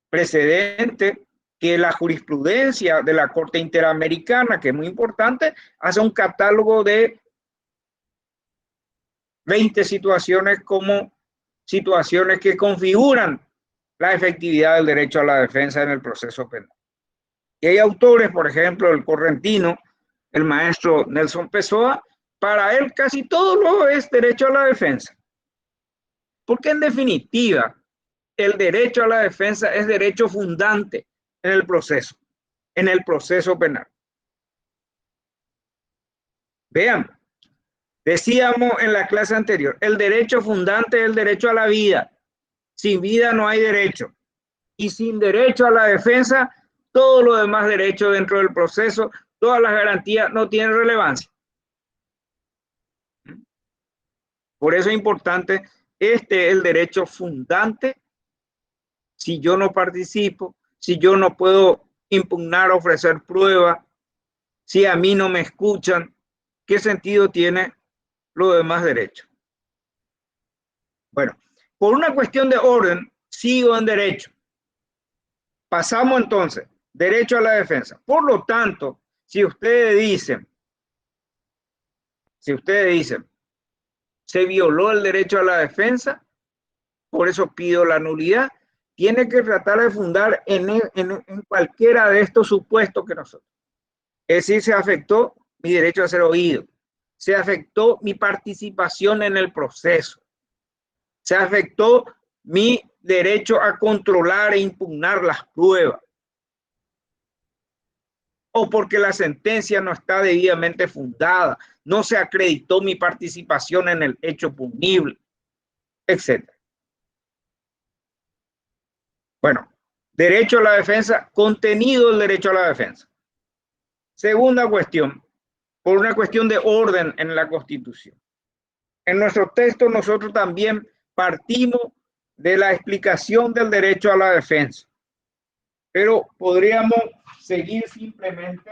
precedente que la jurisprudencia de la Corte Interamericana, que es muy importante, hace un catálogo de 20 situaciones como situaciones que configuran la efectividad del derecho a la defensa en el proceso penal. Y hay autores, por ejemplo, el correntino, el maestro Nelson Pessoa, para él casi todo lo es derecho a la defensa. Porque en definitiva, el derecho a la defensa es derecho fundante en el proceso penal. Vean, decíamos en la clase anterior, el derecho fundante es el derecho a la vida. Sin vida no hay derecho. Y sin derecho a la defensa, todo lo demás derecho dentro del proceso, todas las garantías no tienen relevancia. Por eso es importante, este es el derecho fundante. Si yo no participo, si yo no puedo impugnar, ofrecer prueba, si a mí no me escuchan, ¿qué sentido tiene lo demás derecho? Bueno, por una cuestión de orden, sigo en derecho. Pasamos entonces, derecho a la defensa. Por lo tanto, si ustedes dicen, se violó el derecho a la defensa, por eso pido la nulidad, tiene que tratar de fundar en cualquiera de estos supuestos que nosotros. Es decir, se afectó mi derecho a ser oído, se afectó mi participación en el proceso, se afectó mi derecho a controlar e impugnar las pruebas, o porque la sentencia no está debidamente fundada, no se acreditó mi participación en el hecho punible, etc. Bueno, derecho a la defensa, contenido del derecho a la defensa. Segunda cuestión, por una cuestión de orden en la Constitución. En nuestro texto nosotros también partimos de la explicación del derecho a la defensa, pero podríamos seguir simplemente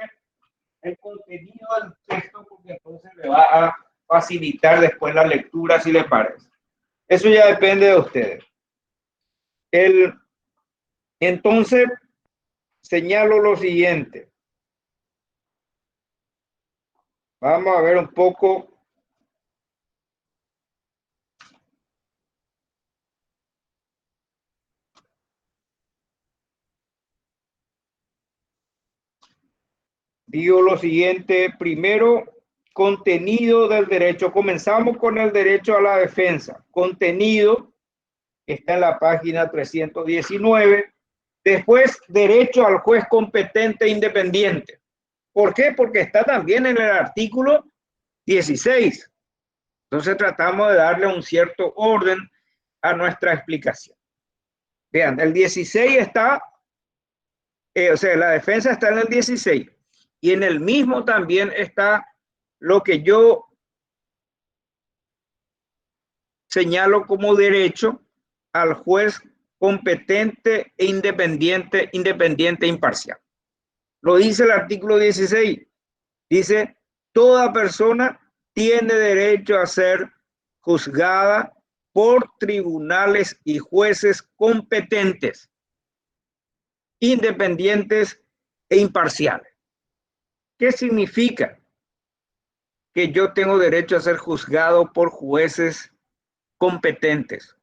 el contenido del texto porque entonces le va a facilitar después la lectura si les parece. Eso ya depende de ustedes. Entonces, señalo lo siguiente. Vamos a ver un poco. Digo lo siguiente, primero, contenido del derecho. Comenzamos con el derecho a la defensa. Contenido está en la página 319. Después, derecho al juez competente e independiente. ¿Por qué? Porque está también en el artículo 16. Entonces tratamos de darle un cierto orden a nuestra explicación. Vean, el 16 está, o sea, la defensa está en el 16. Y en el mismo también está lo que yo señalo como derecho al juez competente e independiente e imparcial. Lo dice el artículo 16. Dice, toda persona tiene derecho a ser juzgada por tribunales y jueces competentes, independientes e imparciales. ¿Qué significa que yo tengo derecho a ser juzgado por jueces competentes?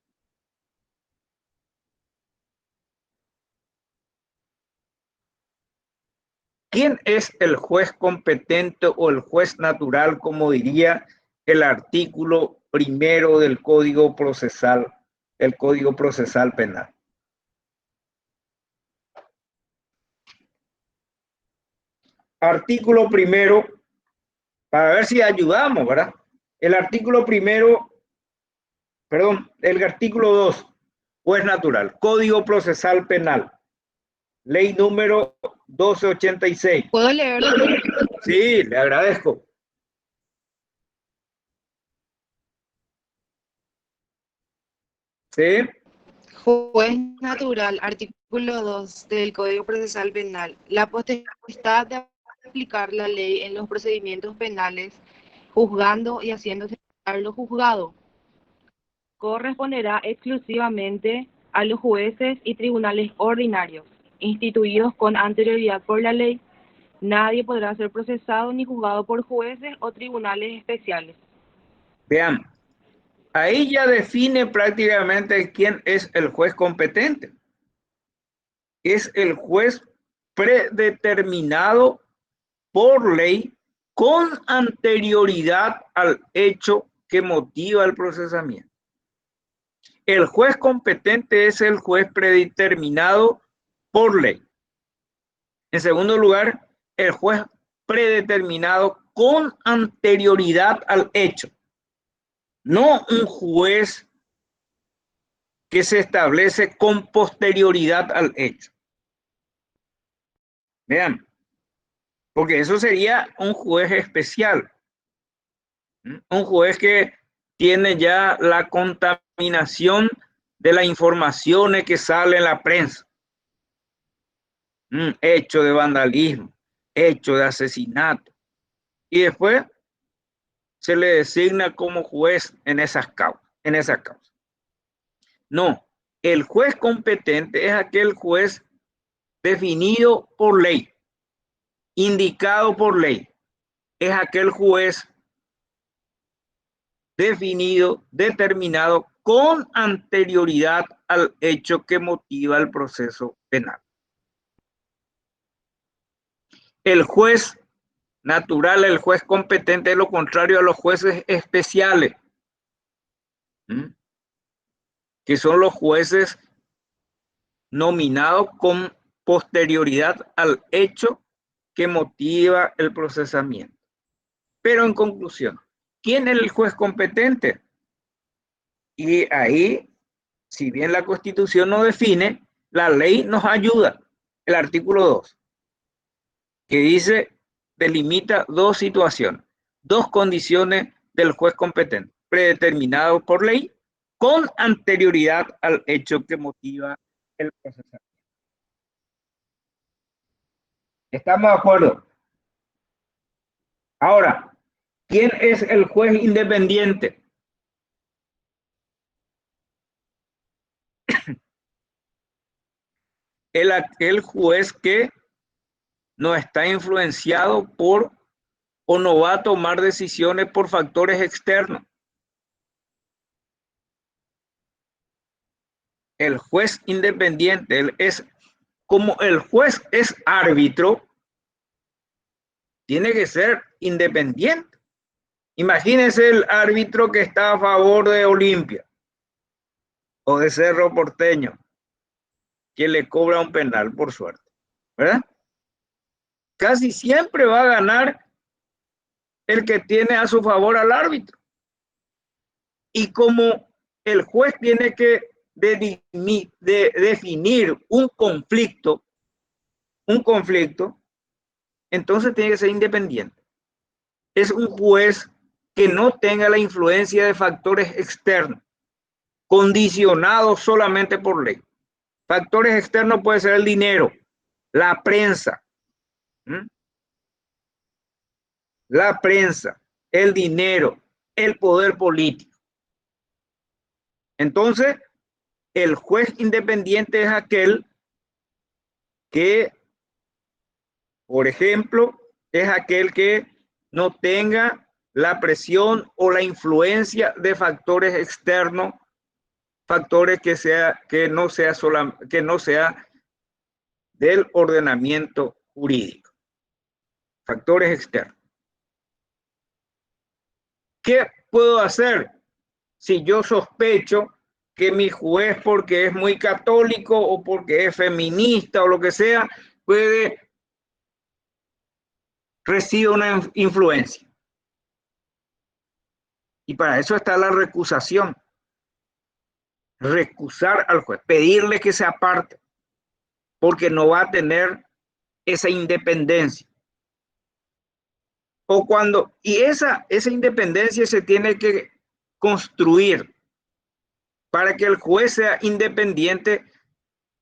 ¿Quién es el juez competente o el juez natural, como diría el artículo 1 del Código Procesal el Código Procesal Penal. Artículo primero, para ver si ayudamos, ¿verdad? El artículo primero, perdón, el artículo 2, juez natural, Código Procesal Penal, ley número 1286. ¿Puedo leerlo? Sí, le agradezco. Sí. Juez natural, artículo 2 del Código Procesal Penal. La potestad de aplicar la ley en los procedimientos penales, juzgando y haciendo ejecutar lo juzgado, corresponderá exclusivamente a los jueces y tribunales ordinarios, instituidos con anterioridad por la ley. Nadie podrá ser procesado ni juzgado por jueces o tribunales especiales. Vean, ahí ya define prácticamente quién es el juez competente. Es el juez predeterminado por ley con anterioridad al hecho que motiva el procesamiento. El juez competente es el juez predeterminado por ley. En segundo lugar, el juez predeterminado con anterioridad al hecho. No un juez que se establece con posterioridad al hecho. Vean, porque eso sería un juez especial. Un juez que tiene ya la contaminación de las informaciones que sale en la prensa. Hecho de vandalismo, hecho de asesinato. Y después se le designa como juez en esas causas. No, el juez competente es aquel juez definido por ley, indicado por ley. Es aquel juez definido, determinado con anterioridad al hecho que motiva el proceso penal. El juez natural, el juez competente, es lo contrario a los jueces especiales, que son los jueces nominados con posterioridad al hecho que motiva el procesamiento. Pero en conclusión, ¿quién es el juez competente? Y ahí, si bien la Constitución no define, la ley nos ayuda. El artículo 2, que dice, delimita dos situaciones, dos condiciones del juez competente, predeterminado por ley, con anterioridad al hecho que motiva el procesamiento. ¿Estamos de acuerdo? Ahora, ¿quién es el juez independiente? Aquel juez que no está influenciado por o no va a tomar decisiones por factores externos. El juez independiente, él es como el juez es árbitro, tiene que ser independiente. Imagínense el árbitro que está a favor de Olimpia o de Cerro Porteño, que le cobra un penal por suerte, ¿verdad? Casi siempre va a ganar el que tiene a su favor al árbitro. Y como el juez tiene que definir un conflicto, entonces tiene que ser independiente. Es un juez que no tenga la influencia de factores externos, condicionados solamente por ley. Factores externos puede ser el dinero, la prensa, el dinero, el poder político. Entonces, el juez independiente es aquel que, por ejemplo, es aquel que no tenga la presión o la influencia de factores externos, factores que no sea del ordenamiento jurídico, factores externos. ¿Qué puedo hacer si yo sospecho que mi juez, porque es muy católico o porque es feminista o lo que sea, puede recibir una influencia. Y para eso está la recusación. Recusar al juez, pedirle que se aparte, porque no va a tener esa independencia. O cuando, y esa independencia se tiene que construir. Para que el juez sea independiente,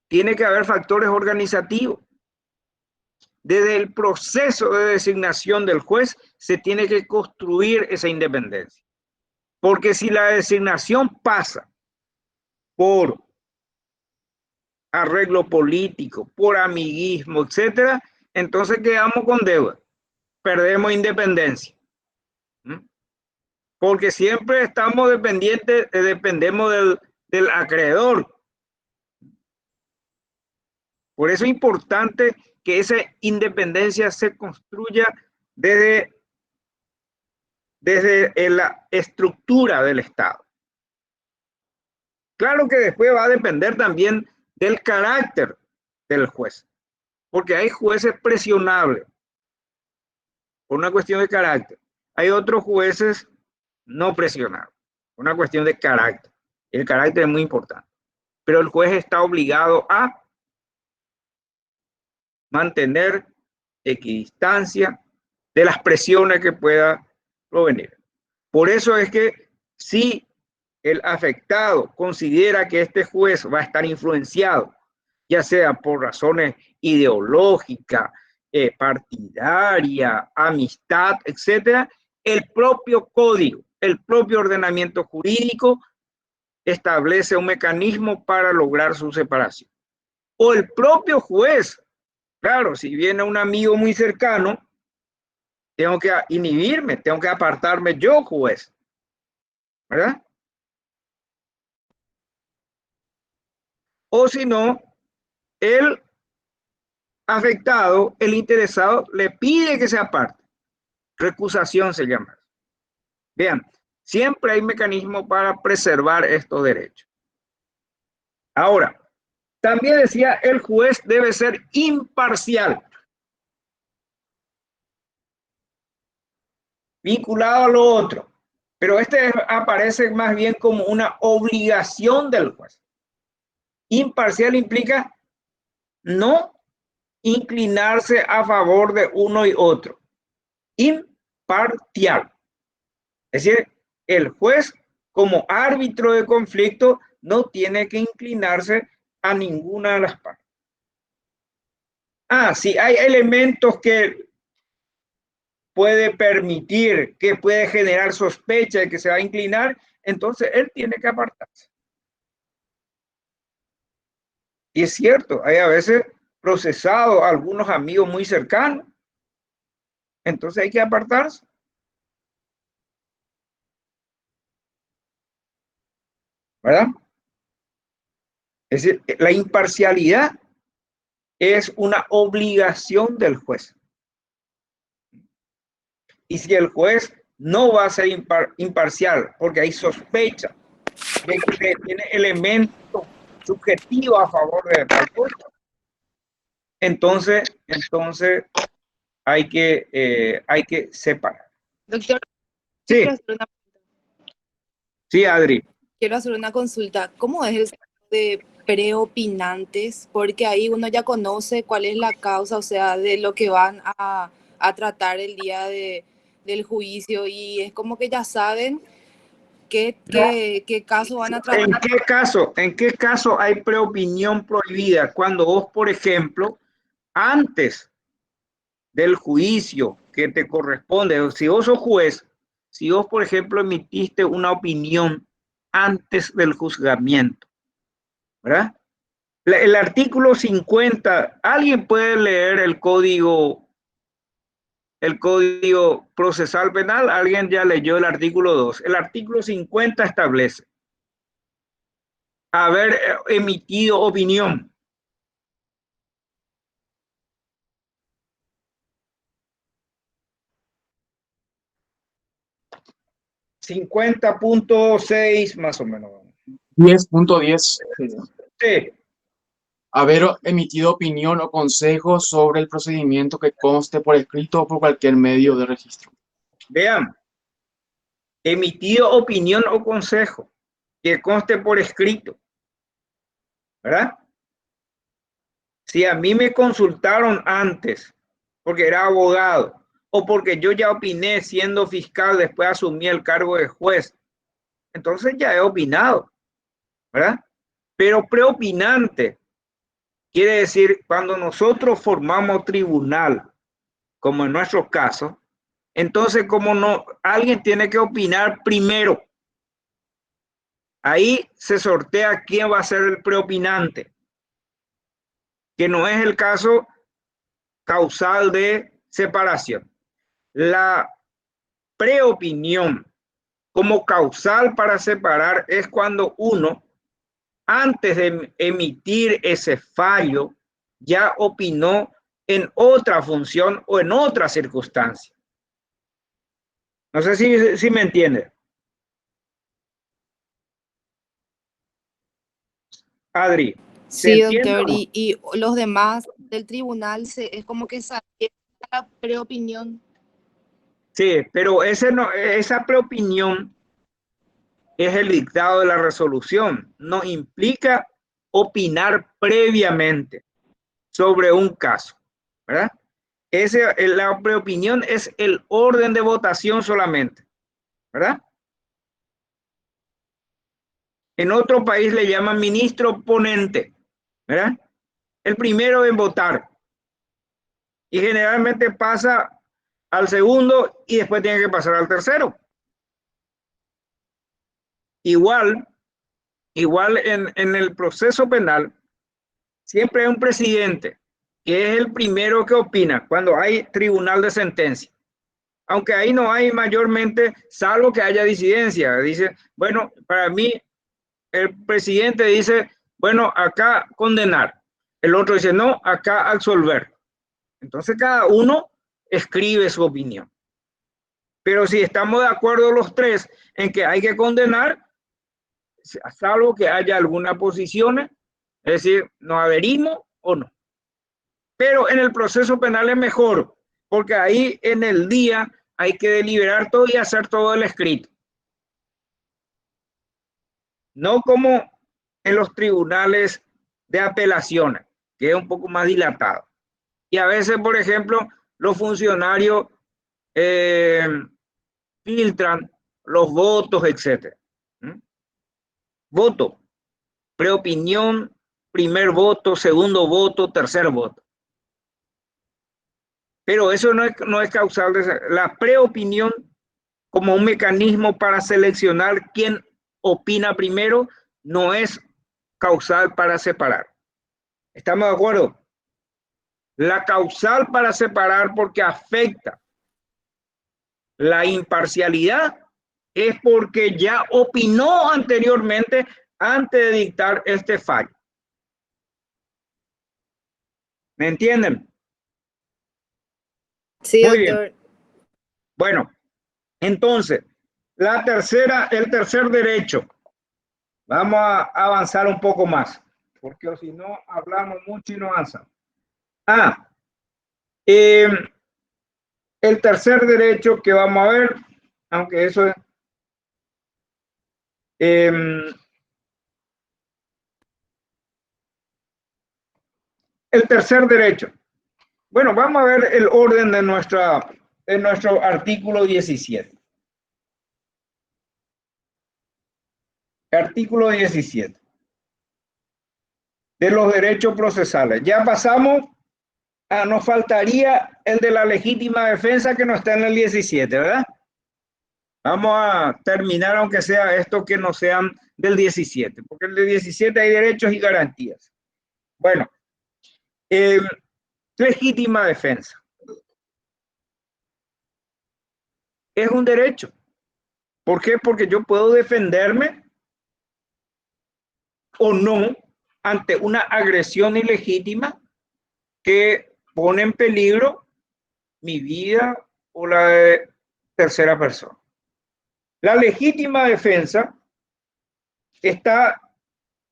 tiene que haber factores organizativos. Desde el proceso de designación del juez se tiene que construir esa independencia. Porque si la designación pasa por arreglo político, por amiguismo, etcétera, entonces quedamos con deuda, perdemos independencia. Porque siempre estamos dependemos del acreedor. Por eso es importante que esa independencia se construya desde la estructura del Estado. Claro que después va a depender también del carácter del juez, porque hay jueces presionables por una cuestión de carácter. Hay otros jueces no presionables, por una cuestión de carácter. El carácter es muy importante, pero el juez está obligado a mantener equidistancia de las presiones que pueda provenir. Por eso es que si el afectado considera que este juez va a estar influenciado, ya sea por razones ideológicas, partidaria, amistad, etcétera, el propio código, el propio ordenamiento jurídico establece un mecanismo para lograr su separación. O el propio juez. Claro, si viene un amigo muy cercano, tengo que inhibirme, tengo que apartarme yo, juez, ¿verdad? O si no, el afectado, el interesado, le pide que se aparte. Recusación se llama. Vean, siempre hay mecanismos para preservar estos derechos. Ahora, también decía, el juez debe ser imparcial. Vinculado a lo otro. Pero este aparece más bien como una obligación del juez. Imparcial implica no inclinarse a favor de uno y otro. Imparcial. Es decir, el juez como árbitro de conflicto no tiene que inclinarse a ninguna de las partes. Si hay elementos que puede permitir, que puede generar sospecha de que se va a inclinar, entonces él tiene que apartarse. Y es cierto, hay a veces procesado a algunos amigos muy cercanos, entonces hay que apartarse. ¿Verdad? Es decir, la imparcialidad es una obligación del juez. Y si el juez no va a ser imparcial, porque hay sospecha de que tiene elementos subjetivos a favor de tal cosa, entonces hay que separar. Doctor, Sí, sí, Adri. Quiero hacer una consulta. ¿Cómo es el de preopinantes? Porque ahí uno ya conoce cuál es la causa, o sea, de lo que van a tratar el día del juicio, y es como que ya saben qué caso van a tratar. ¿En qué caso hay preopinión prohibida? Cuando vos, por ejemplo, antes del juicio que te corresponde, si vos sos juez, si vos, por ejemplo, emitiste una opinión antes del juzgamiento, ¿verdad? El artículo 50, ¿alguien puede leer el código procesal penal? ¿Alguien ya leyó el artículo 2? El artículo 50 establece haber emitido opinión. .6 más o menos. 10.10. Sí, Haber emitido opinión o consejo sobre el procedimiento que conste por escrito o por cualquier medio de registro. vean, emitido opinión o consejo que conste por escrito, ¿verdad? Si a mí me consultaron antes porque era abogado o porque yo ya opiné siendo fiscal, después asumí el cargo de juez, entonces ya he opinado, ¿verdad? Pero preopinante quiere decir cuando nosotros formamos tribunal, como en nuestro caso, entonces como no, alguien tiene que opinar primero. Ahí se sortea quién va a ser el preopinante, que no es el caso causal de separación. La preopinión como causal para separar es cuando uno, antes de emitir ese fallo, ya opinó en otra función o en otra circunstancia. No sé si me entiende. Adri, ¿se Sí, entiende doctor, o no? y los demás del tribunal es como que salieron la preopinión. Sí, pero esa preopinión es el dictado de la resolución. No implica opinar previamente sobre un caso, ¿verdad? La preopinión es el orden de votación solamente, ¿verdad? En otro país le llaman ministro ponente, ¿verdad? El primero en votar. Y generalmente pasa al segundo y después tiene que pasar al tercero. Igual en el proceso penal, siempre hay un presidente que es el primero que opina cuando hay tribunal de sentencia. Aunque ahí no hay mayormente, salvo que haya disidencia. Dice, bueno, para mí el presidente dice, bueno, acá condenar. El otro dice, no, acá absolver. Entonces cada uno escribe su opinión. Pero si estamos de acuerdo los tres en que hay que condenar, salvo que haya alguna posición, es decir, nos adherimos o no. Pero en el proceso penal es mejor, porque ahí en el día hay que deliberar todo y hacer todo el escrito. No como en los tribunales de apelaciones, que es un poco más dilatado. Y a veces, por ejemplo, los funcionarios filtran los votos, etc. Voto, preopinión, primer voto, segundo voto, tercer voto. Pero eso no es causal de la preopinión como un mecanismo para seleccionar quién opina primero, no es causal para separar. ¿Estamos de acuerdo? La causal para separar porque afecta la imparcialidad es porque ya opinó anteriormente antes de dictar este fallo. ¿Me entienden? Sí, Muy bien. doctor. Bueno, entonces, el tercer derecho. Vamos a avanzar un poco más, porque si no hablamos mucho y no avanzamos. El tercer derecho que vamos a ver, aunque eso es el tercer derecho. Bueno, vamos a ver el orden de nuestro artículo 17. Artículo 17. De los derechos procesales. Ya pasamos, nos faltaría el de la legítima defensa que no está en el 17, ¿verdad? Vamos a terminar, aunque sea esto que no sean del 17, porque el del 17 hay derechos y garantías. Bueno, legítima defensa. Es un derecho. ¿Por qué? Porque yo puedo defenderme o no ante una agresión ilegítima que pone en peligro mi vida o la de tercera persona. La legítima defensa está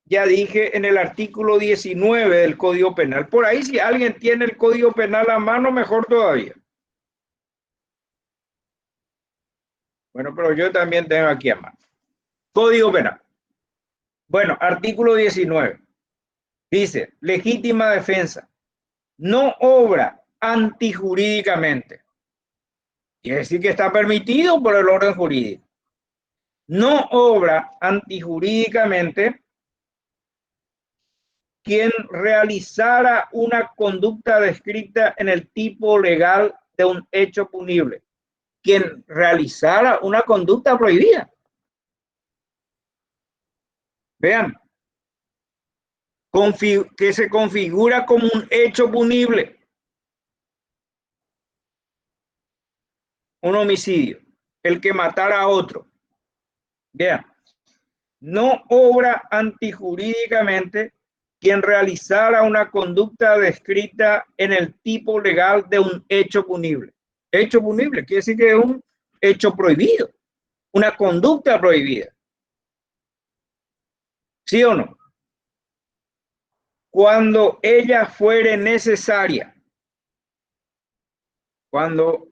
ya dije, en el artículo 19 del Código Penal. Por ahí, si alguien tiene el Código Penal a mano, mejor todavía. Bueno, pero yo también tengo aquí a mano. Código Penal. Bueno, artículo 19. Dice, legítima defensa. No obra antijurídicamente. Quiere decir que está permitido por el orden jurídico. No obra antijurídicamente quien realizara una conducta descrita en el tipo legal de un hecho punible. Quien realizara una conducta prohibida. Vean, que se configura como un hecho punible. Un homicidio, el que matara a otro. Vean, no obra antijurídicamente quien realizara una conducta descrita en el tipo legal de un hecho punible. Hecho punible quiere decir que es un hecho prohibido, una conducta prohibida. ¿Sí o no? Cuando ella fuere necesaria, cuando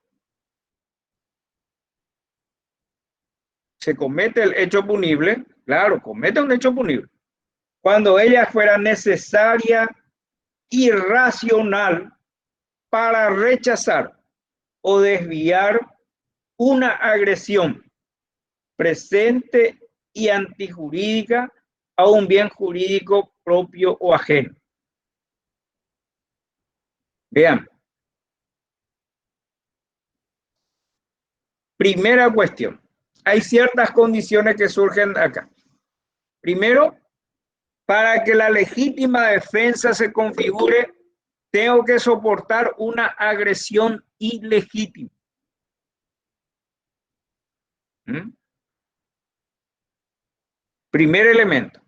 se comete el hecho punible, claro, comete un hecho punible, cuando ella fuera necesaria y racional para rechazar o desviar una agresión presente y antijurídica a un bien jurídico propio o ajeno. Vean. Primera cuestión. Hay ciertas condiciones que surgen acá. Primero, para que la legítima defensa se configure, tengo que soportar una agresión ilegítima. Primer elemento.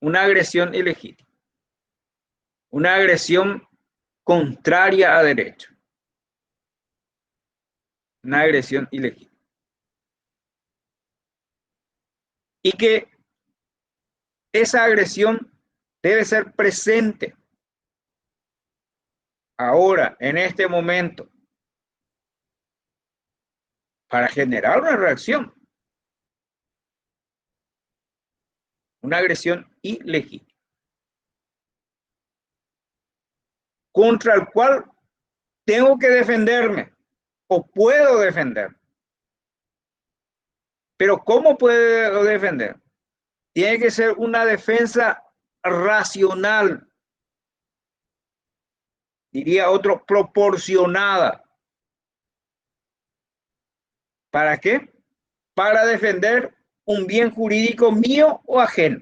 Una agresión ilegítima. Una agresión contraria a derecho. Una agresión ilegítima. Y que esa agresión debe ser presente ahora, en este momento, para generar una reacción. Una agresión ilegítima. Contra el cual tengo que defenderme o puedo defender. Pero ¿cómo puedo defender? Tiene que ser una defensa racional, diría otro, proporcionada. ¿Para qué? Para defender un bien jurídico mío o ajeno.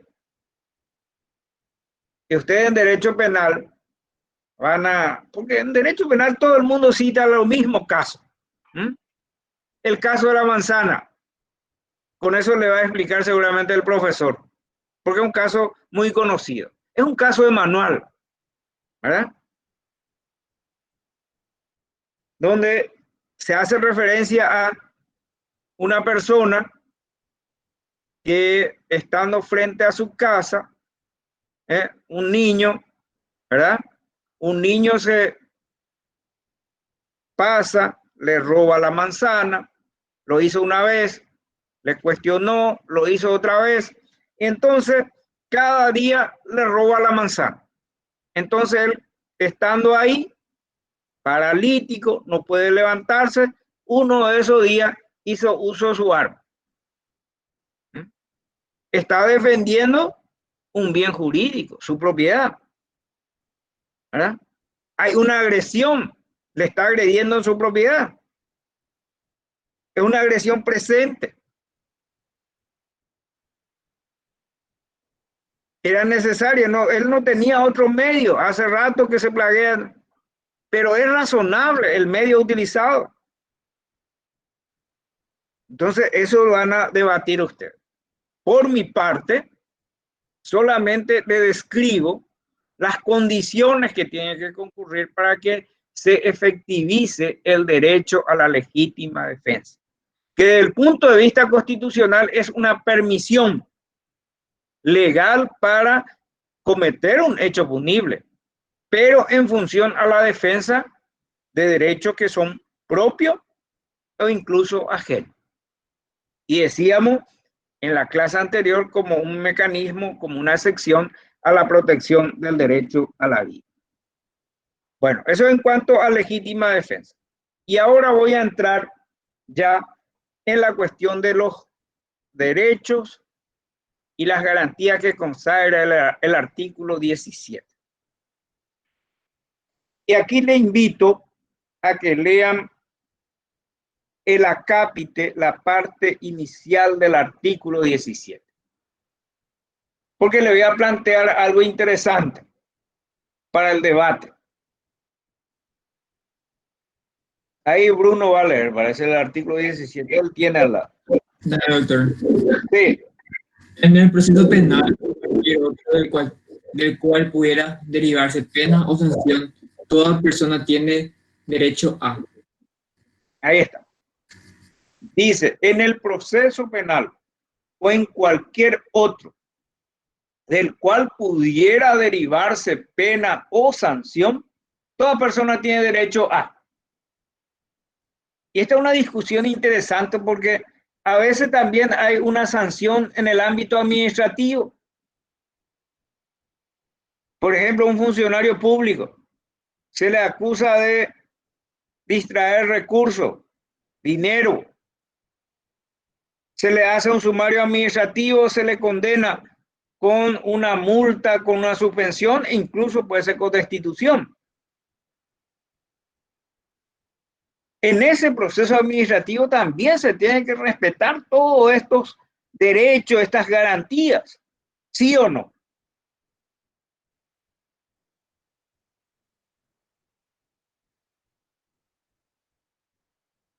Que ustedes en derecho penal porque en derecho penal todo el mundo cita los mismos casos. El caso de la manzana. Con eso le va a explicar seguramente el profesor, porque es un caso muy conocido. Es un caso de manual, ¿verdad? Donde se hace referencia a una persona que estando frente a su casa, un niño, ¿verdad? Un niño se pasa, le roba la manzana, lo hizo una vez, le cuestionó, lo hizo otra vez, y entonces cada día le roba la manzana. Entonces él, estando ahí, paralítico, no puede levantarse, uno de esos días hizo uso de su arma. Está defendiendo un bien jurídico, su propiedad. ¿Verdad? Hay una agresión, le está agrediendo en su propiedad. Es una agresión presente. Era necesaria, no, él no tenía otro medio, hace rato que se plaguean, pero es razonable el medio utilizado. Entonces, eso lo van a debatir ustedes. Por mi parte, solamente le describo las condiciones que tienen que concurrir para que se efectivice el derecho a la legítima defensa, que desde el punto de vista constitucional es una permisión, legal para cometer un hecho punible, pero en función a la defensa de derechos que son propios o incluso ajenos. Y decíamos en la clase anterior como un mecanismo, como una sección a la protección del derecho a la vida. Bueno, eso en cuanto a legítima defensa. Y ahora voy a entrar ya en la cuestión de los derechos y las garantías que consagra el artículo 17. Y aquí le invito a que lean el acápite, la parte inicial del artículo 17. Porque le voy a plantear algo interesante para el debate. Ahí Bruno va a leer, parece el artículo 17, él tiene al lado. Dale, doctor. Sí. En el proceso penal, cualquier otro del cual pudiera derivarse pena o sanción, toda persona tiene derecho a. Ahí está. Dice, en el proceso penal o en cualquier otro del cual pudiera derivarse pena o sanción, toda persona tiene derecho a. Y esta es una discusión interesante porque a veces también hay una sanción en el ámbito administrativo. Por ejemplo, un funcionario público se le acusa de distraer recursos, dinero. Se le hace un sumario administrativo, se le condena con una multa, con una suspensión e incluso puede ser con destitución. En ese proceso administrativo también se tienen que respetar todos estos derechos, estas garantías, ¿sí o no?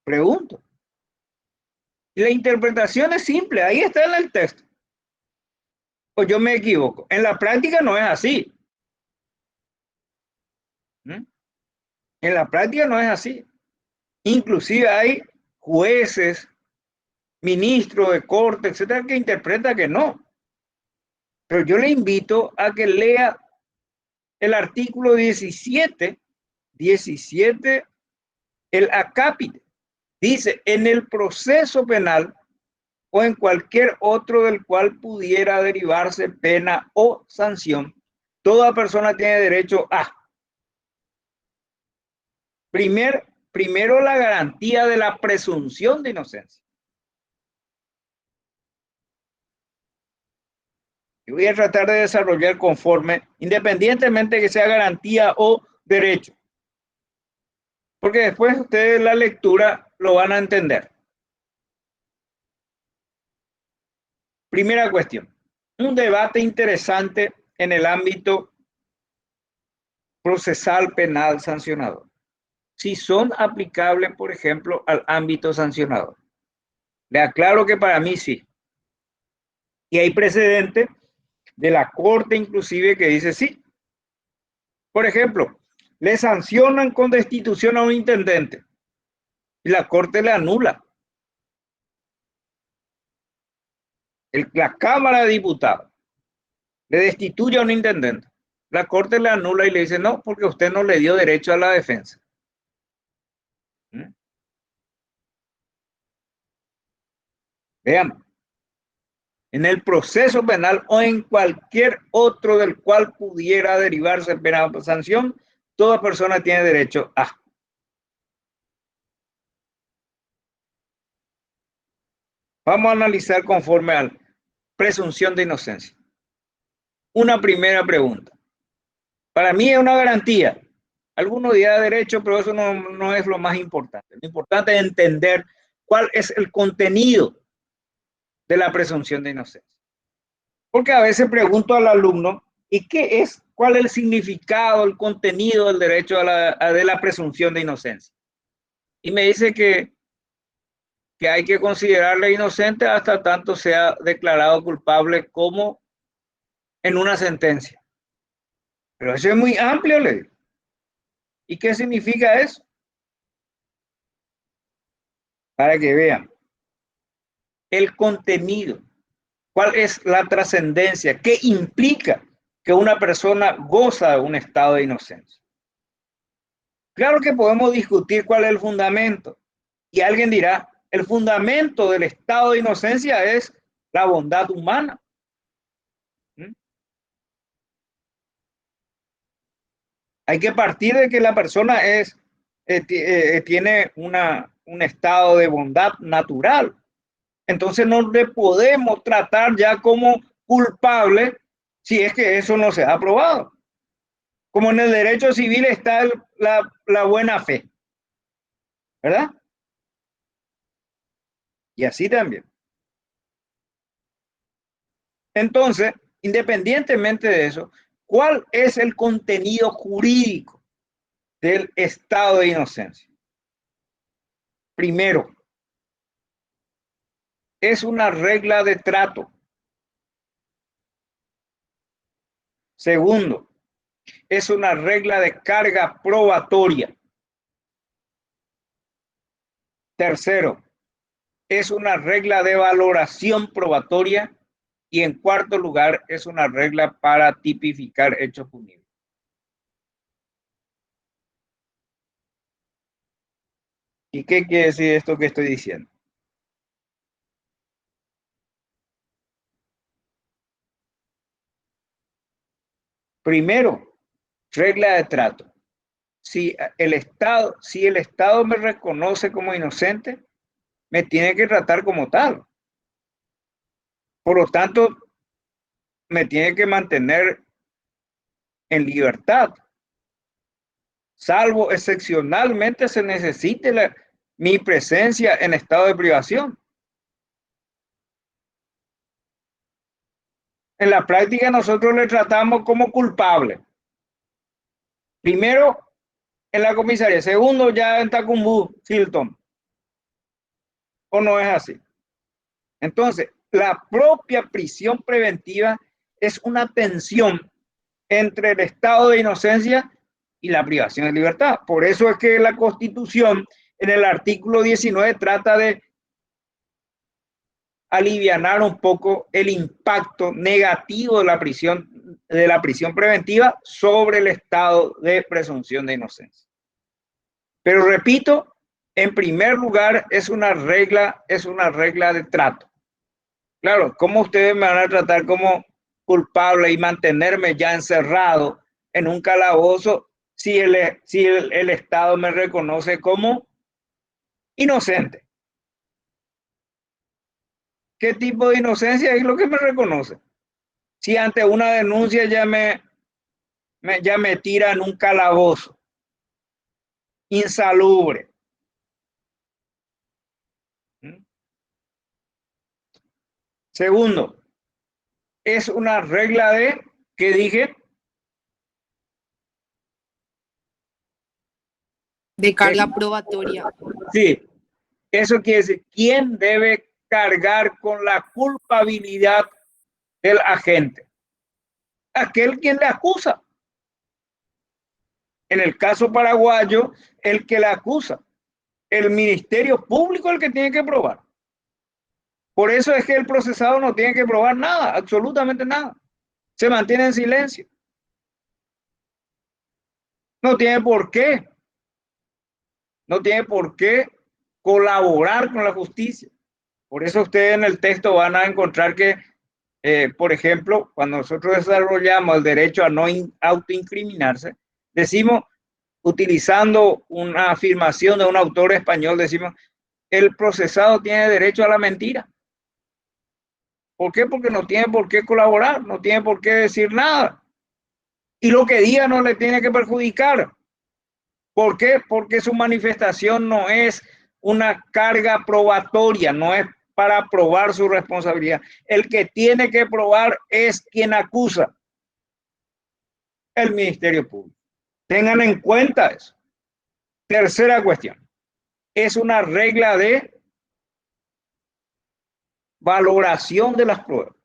Pregunto. Y la interpretación es simple, ahí está en el texto. O yo me equivoco. En la práctica no es así. En la práctica no es así. Inclusive hay jueces, ministros de corte, etcétera, que interpreta que no. Pero yo le invito a que lea el artículo 17, el acápite. Dice, en el proceso penal o en cualquier otro del cual pudiera derivarse pena o sanción, toda persona tiene derecho a. Primero la garantía de la presunción de inocencia. Y voy a tratar de desarrollar conforme, independientemente de que sea garantía o derecho. Porque después ustedes la lectura lo van a entender. Primera cuestión. Un debate interesante en el ámbito procesal penal sancionador. Si son aplicables, por ejemplo, al ámbito sancionador. Le aclaro que para mí sí. Y hay precedente de la Corte inclusive que dice sí. Por ejemplo, le sancionan con destitución a un intendente y la Corte le anula. La Cámara de Diputados le destituye a un intendente. La Corte le anula y le dice no, porque usted no le dio derecho a la defensa. Vean, en el proceso penal o en cualquier otro del cual pudiera derivarse pena o sanción, toda persona tiene derecho a. Vamos a analizar conforme a la presunción de inocencia. Una primera pregunta. Para mí es una garantía. Algunos dirán derecho, pero eso no es lo más importante. Lo importante es entender cuál es el contenido de la presunción de inocencia. Porque a veces pregunto al alumno, ¿y qué es? ¿Cuál es el significado, el contenido del derecho de la presunción de inocencia? Y me dice que hay que considerarle inocente hasta tanto sea declarado culpable como en una sentencia. Pero eso es muy amplio, le digo. ¿Y qué significa eso? Para que vean el contenido ¿Cuál es la trascendencia? ¿Qué implica que una persona goza de un estado de inocencia? Claro que podemos discutir cuál es el fundamento. Y alguien dirá, el fundamento del estado de inocencia es la bondad humana. ¿Mm? Hay que partir de que la persona tiene un estado de bondad natural. Entonces no le podemos tratar ya como culpable si es que eso no se ha aprobado. Como en el derecho civil está la buena fe, ¿verdad? Y así también. Entonces, independientemente de eso, ¿cuál es el contenido jurídico del estado de inocencia? Primero, es una regla de trato. Segundo, es una regla de carga probatoria. Tercero, es una regla de valoración probatoria. Y en cuarto lugar, es una regla para tipificar hechos punibles. ¿Y qué quiere decir esto que estoy diciendo? Primero, regla de trato. Si el Estado me reconoce como inocente, me tiene que tratar como tal. Por lo tanto, me tiene que mantener en libertad, salvo excepcionalmente se necesite mi presencia en estado de privación. En la práctica nosotros le tratamos como culpable. Primero, en la comisaría. Segundo, ya en Tacumbú, Hilton. ¿O no es así? Entonces, la propia prisión preventiva es una tensión entre el estado de inocencia y la privación de libertad. Por eso es que la Constitución, en el artículo 19, trata de alivianar un poco el impacto negativo de la prisión preventiva sobre el estado de presunción de inocencia. Pero repito, en primer lugar, es una regla de trato. Claro, ¿cómo ustedes me van a tratar como culpable y mantenerme ya encerrado en un calabozo si el Estado me reconoce como inocente? ¿Qué tipo de inocencia es lo que me reconoce? Si ante una denuncia ya me tira en un calabozo insalubre. Segundo, es una regla de, ¿qué dije? De carga probatoria. Sí, eso quiere decir, ¿quién debe cargar con la culpabilidad del agente? Aquel quien le acusa. En el caso paraguayo, el que le acusa. El Ministerio Público es el que tiene que probar. Por eso es que el procesado no tiene que probar nada, absolutamente nada. Se mantiene en silencio. No tiene por qué. No tiene por qué colaborar con la justicia. Por eso ustedes en el texto van a encontrar que, por ejemplo, cuando nosotros desarrollamos el derecho a no autoincriminarse, decimos, utilizando una afirmación de un autor español, decimos, el procesado tiene derecho a la mentira. ¿Por qué? Porque no tiene por qué colaborar, no tiene por qué decir nada. Y lo que diga no le tiene que perjudicar. ¿Por qué? Porque su manifestación no es una carga probatoria, no es para probar su responsabilidad. El que tiene que probar es quien acusa, el Ministerio Público. Tengan en cuenta eso. Tercera cuestión. Es una regla de valoración de las pruebas.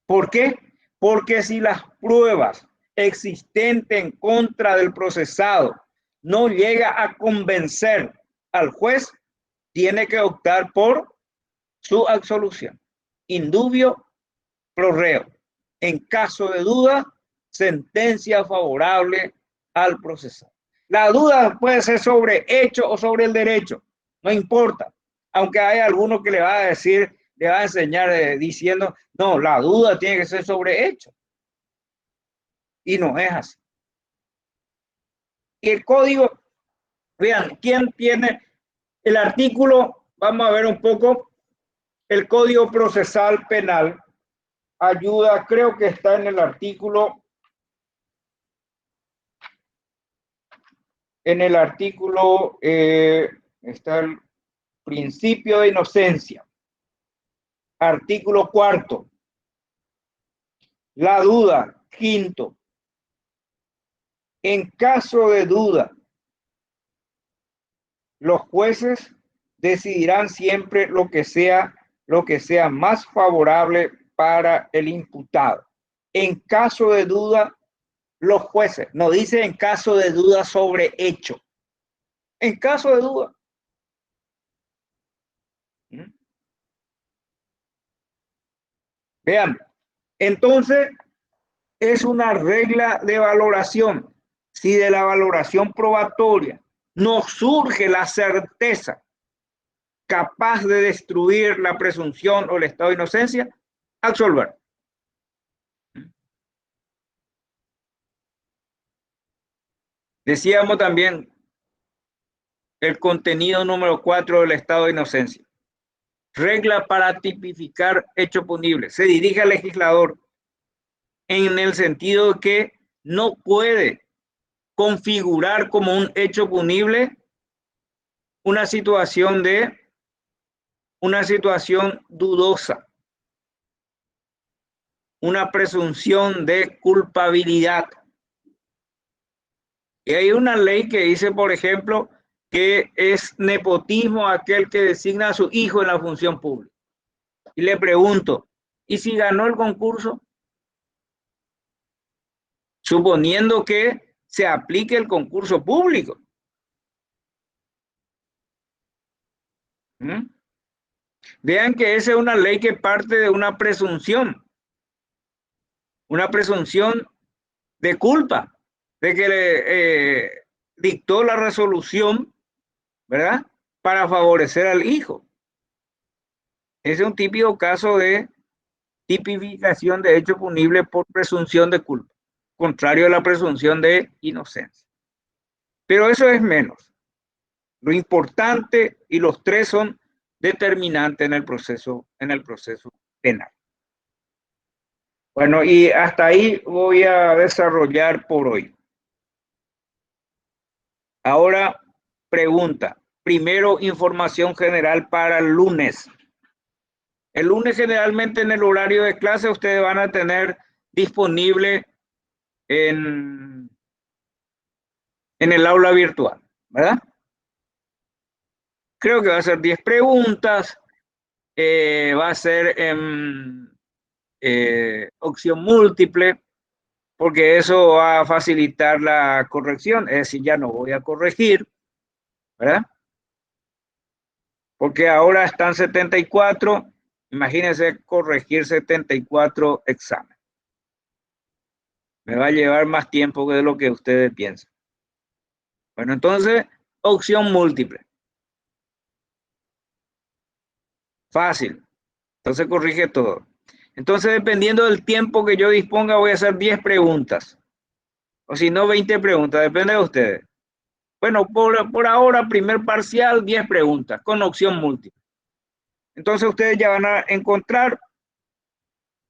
¿Por qué? Porque si las pruebas existentes en contra del procesado no llega a convencer al juez, tiene que optar por su absolución. Indubio pro reo. En caso de duda, sentencia favorable al procesado. La duda puede ser sobre hecho o sobre el derecho, no importa. Aunque hay alguno que le va a decir, le va a enseñar diciendo, no, la duda tiene que ser sobre hecho. Y no es así. Y el código, vean, ¿quién tiene el artículo? Vamos a ver un poco. El Código Procesal Penal ayuda, creo que está en el artículo, está el principio de inocencia. Artículo 4. La duda. 5. En caso de duda, los jueces decidirán siempre lo que sea más favorable para el imputado. En caso de duda, los jueces, no dice en caso de duda sobre hecho, en caso de duda. Vean, entonces es una regla de valoración. Si de la valoración probatoria no surge la certeza capaz de destruir la presunción o el estado de inocencia, absolver. Decíamos también el contenido número 4 del estado de inocencia. Regla para tipificar hecho punible. Se dirige al legislador en el sentido de que no puede configurar como un hecho punible una situación dudosa, una presunción de culpabilidad. Y hay una ley que dice, por ejemplo, que es nepotismo aquel que designa a su hijo en la función pública. Y le pregunto, ¿y si ganó el concurso? Suponiendo que se aplique el concurso público. Vean que esa es una ley que parte de una presunción de culpa, de que le dictó la resolución, ¿verdad?, para favorecer al hijo. Ese es un típico caso de tipificación de hecho punible por presunción de culpa, contrario a la presunción de inocencia. Pero eso es menos. Lo importante, y los tres son determinantes en el proceso penal. Bueno, y hasta ahí voy a desarrollar por hoy. Ahora, pregunta. Primero, información general para el lunes. El lunes generalmente en el horario de clase ustedes van a tener disponible en el aula virtual, ¿verdad? Creo que va a ser 10 preguntas, va a ser en opción múltiple, porque eso va a facilitar la corrección, es decir, ya no voy a corregir, ¿verdad? Porque ahora están 74, imagínense corregir 74 exámenes. Me va a llevar más tiempo de lo que ustedes piensan. Bueno, entonces, opción múltiple. Fácil. Entonces corrige todo. Entonces, dependiendo del tiempo que yo disponga, voy a hacer 10 preguntas. O si no, 20 preguntas. Depende de ustedes. Bueno, por ahora, primer parcial, 10 preguntas con opción múltiple. Entonces, ustedes ya van a encontrar.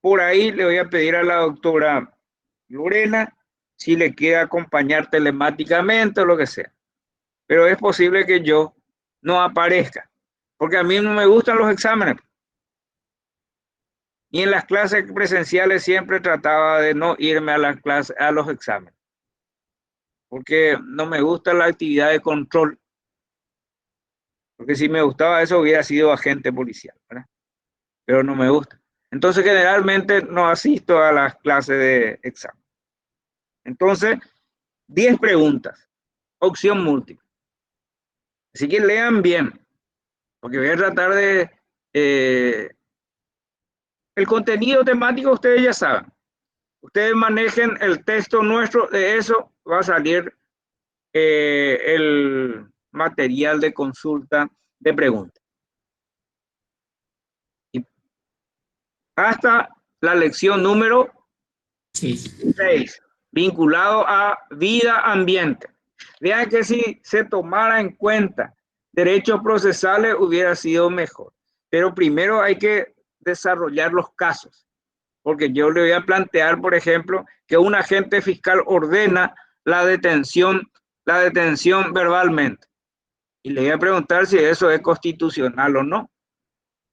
Por ahí le voy a pedir a la doctora Lorena si le quiere acompañar telemáticamente o lo que sea. Pero es posible que yo no aparezca, porque a mí no me gustan los exámenes. Y en las clases presenciales siempre trataba de no irme a las clases, a los exámenes, porque no me gusta la actividad de control. Porque si me gustaba eso hubiera sido agente policial, ¿verdad? Pero no me gusta. Entonces generalmente no asisto a las clases de examen. Entonces, 10 preguntas, opción múltiple. Así que lean bien, porque voy a tratar de El contenido temático ustedes ya saben. Ustedes manejen el texto nuestro, de eso va a salir el material de consulta de preguntas. Hasta la lección número 6, vinculado a vida ambiente. Vean que si se tomara en cuenta derechos procesales hubiera sido mejor. Pero primero hay que desarrollar los casos. Porque yo le voy a plantear, por ejemplo, que un agente fiscal ordena la detención verbalmente. Y le voy a preguntar si eso es constitucional o no,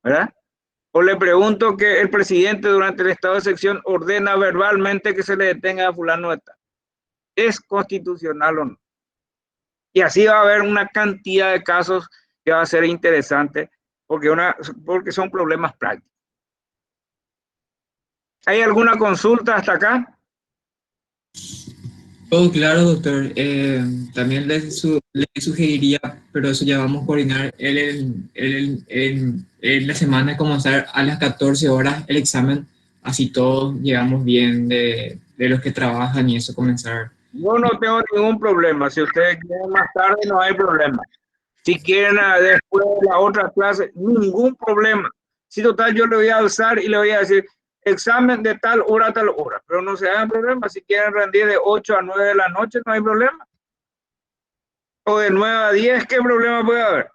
¿verdad? O le pregunto que el presidente durante el estado de excepción ordena verbalmente que se le detenga a fulano de tal. ¿Es constitucional o no? Y así va a haber una cantidad de casos que va a ser interesante porque son problemas prácticos. ¿Hay alguna consulta hasta acá? Todo claro, doctor. También le sugeriría, pero eso ya vamos a coordinar en la semana de comenzar a las 14 horas el examen, así todos llegamos bien de los que trabajan y eso comenzar. Yo no tengo ningún problema. Si ustedes quieren más tarde, no hay problema. Si quieren después de la otra clase, ningún problema. Si total, yo le voy a alzar y le voy a decir examen de tal hora a tal hora, pero no se hagan problema. Si quieren rendir de 8 a 9 de la noche, no hay problema. O de 9 a 10, ¿qué problema puede haber?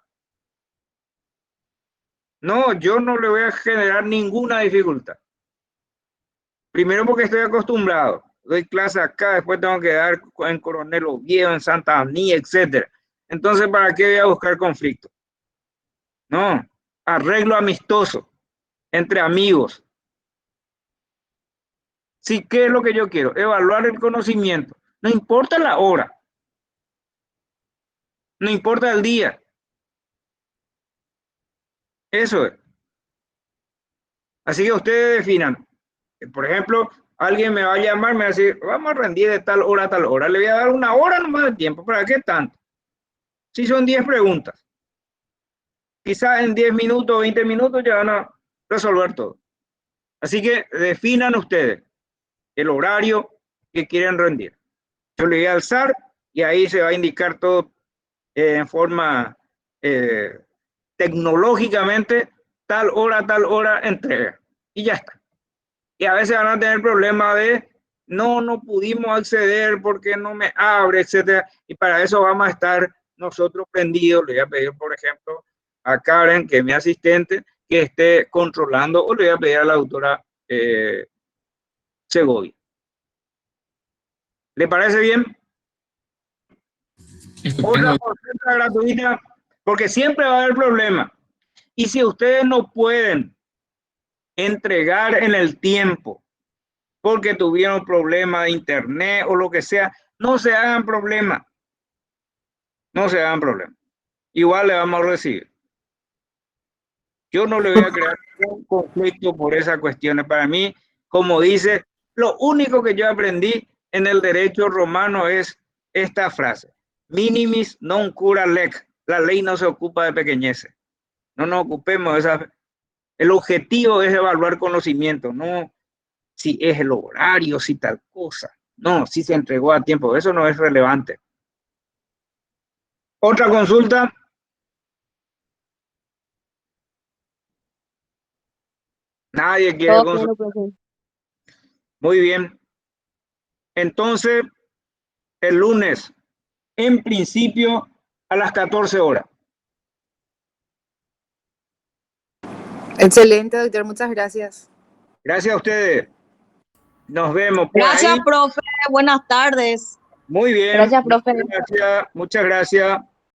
No, yo no le voy a generar ninguna dificultad. Primero porque estoy acostumbrado. Doy clase acá, después tengo que dar en Coronel Oviedo, en Santa Anía, etc. Entonces, ¿para qué voy a buscar conflicto? No, arreglo amistoso entre amigos. Sí, ¿qué es lo que yo quiero? Evaluar el conocimiento. No importa la hora. No importa el día. Eso es. Así que ustedes definan. Por ejemplo, alguien me va a llamar, me va a decir, vamos a rendir de tal hora a tal hora. Le voy a dar una hora nomás de tiempo. ¿Para qué tanto? Si son 10 preguntas. Quizás en 10 minutos, 20 minutos ya van a resolver todo. Así que definan ustedes el horario que quieren rendir. Yo le voy a alzar y ahí se va a indicar todo en forma tecnológicamente, tal hora, entrega. Y ya está. Y a veces van a tener problemas de no pudimos acceder porque no me abre, etcétera. Y para eso vamos a estar nosotros prendidos. Le voy a pedir, por ejemplo, a Karen, que es mi asistente, que esté controlando, o le voy a pedir a la doctora Segovia. ¿Le parece bien? Otra consulta gratuita, porque siempre va a haber problema. Y si ustedes no pueden entregar en el tiempo porque tuvieron problema de internet o lo que sea, no se hagan problema. No se hagan problema. Igual le vamos a recibir. Yo no le voy a crear un conflicto por esas cuestiones. Para mí, como dice, lo único que yo aprendí en el derecho romano es esta frase: minimis non cura lec. La ley no se ocupa de pequeñeces. No nos ocupemos de esa. El objetivo es evaluar conocimiento, no si es el horario, si tal cosa. No, si se entregó a tiempo. Eso no es relevante. Otra consulta. Nadie quiere consultar. Muy bien. Entonces, el lunes, en principio, a las 14 horas. Excelente, doctor. Muchas gracias. Gracias a ustedes. Nos vemos. Por Gracias, ahí. profe. Buenas tardes. Muy bien. Gracias, profe. Muchas gracias.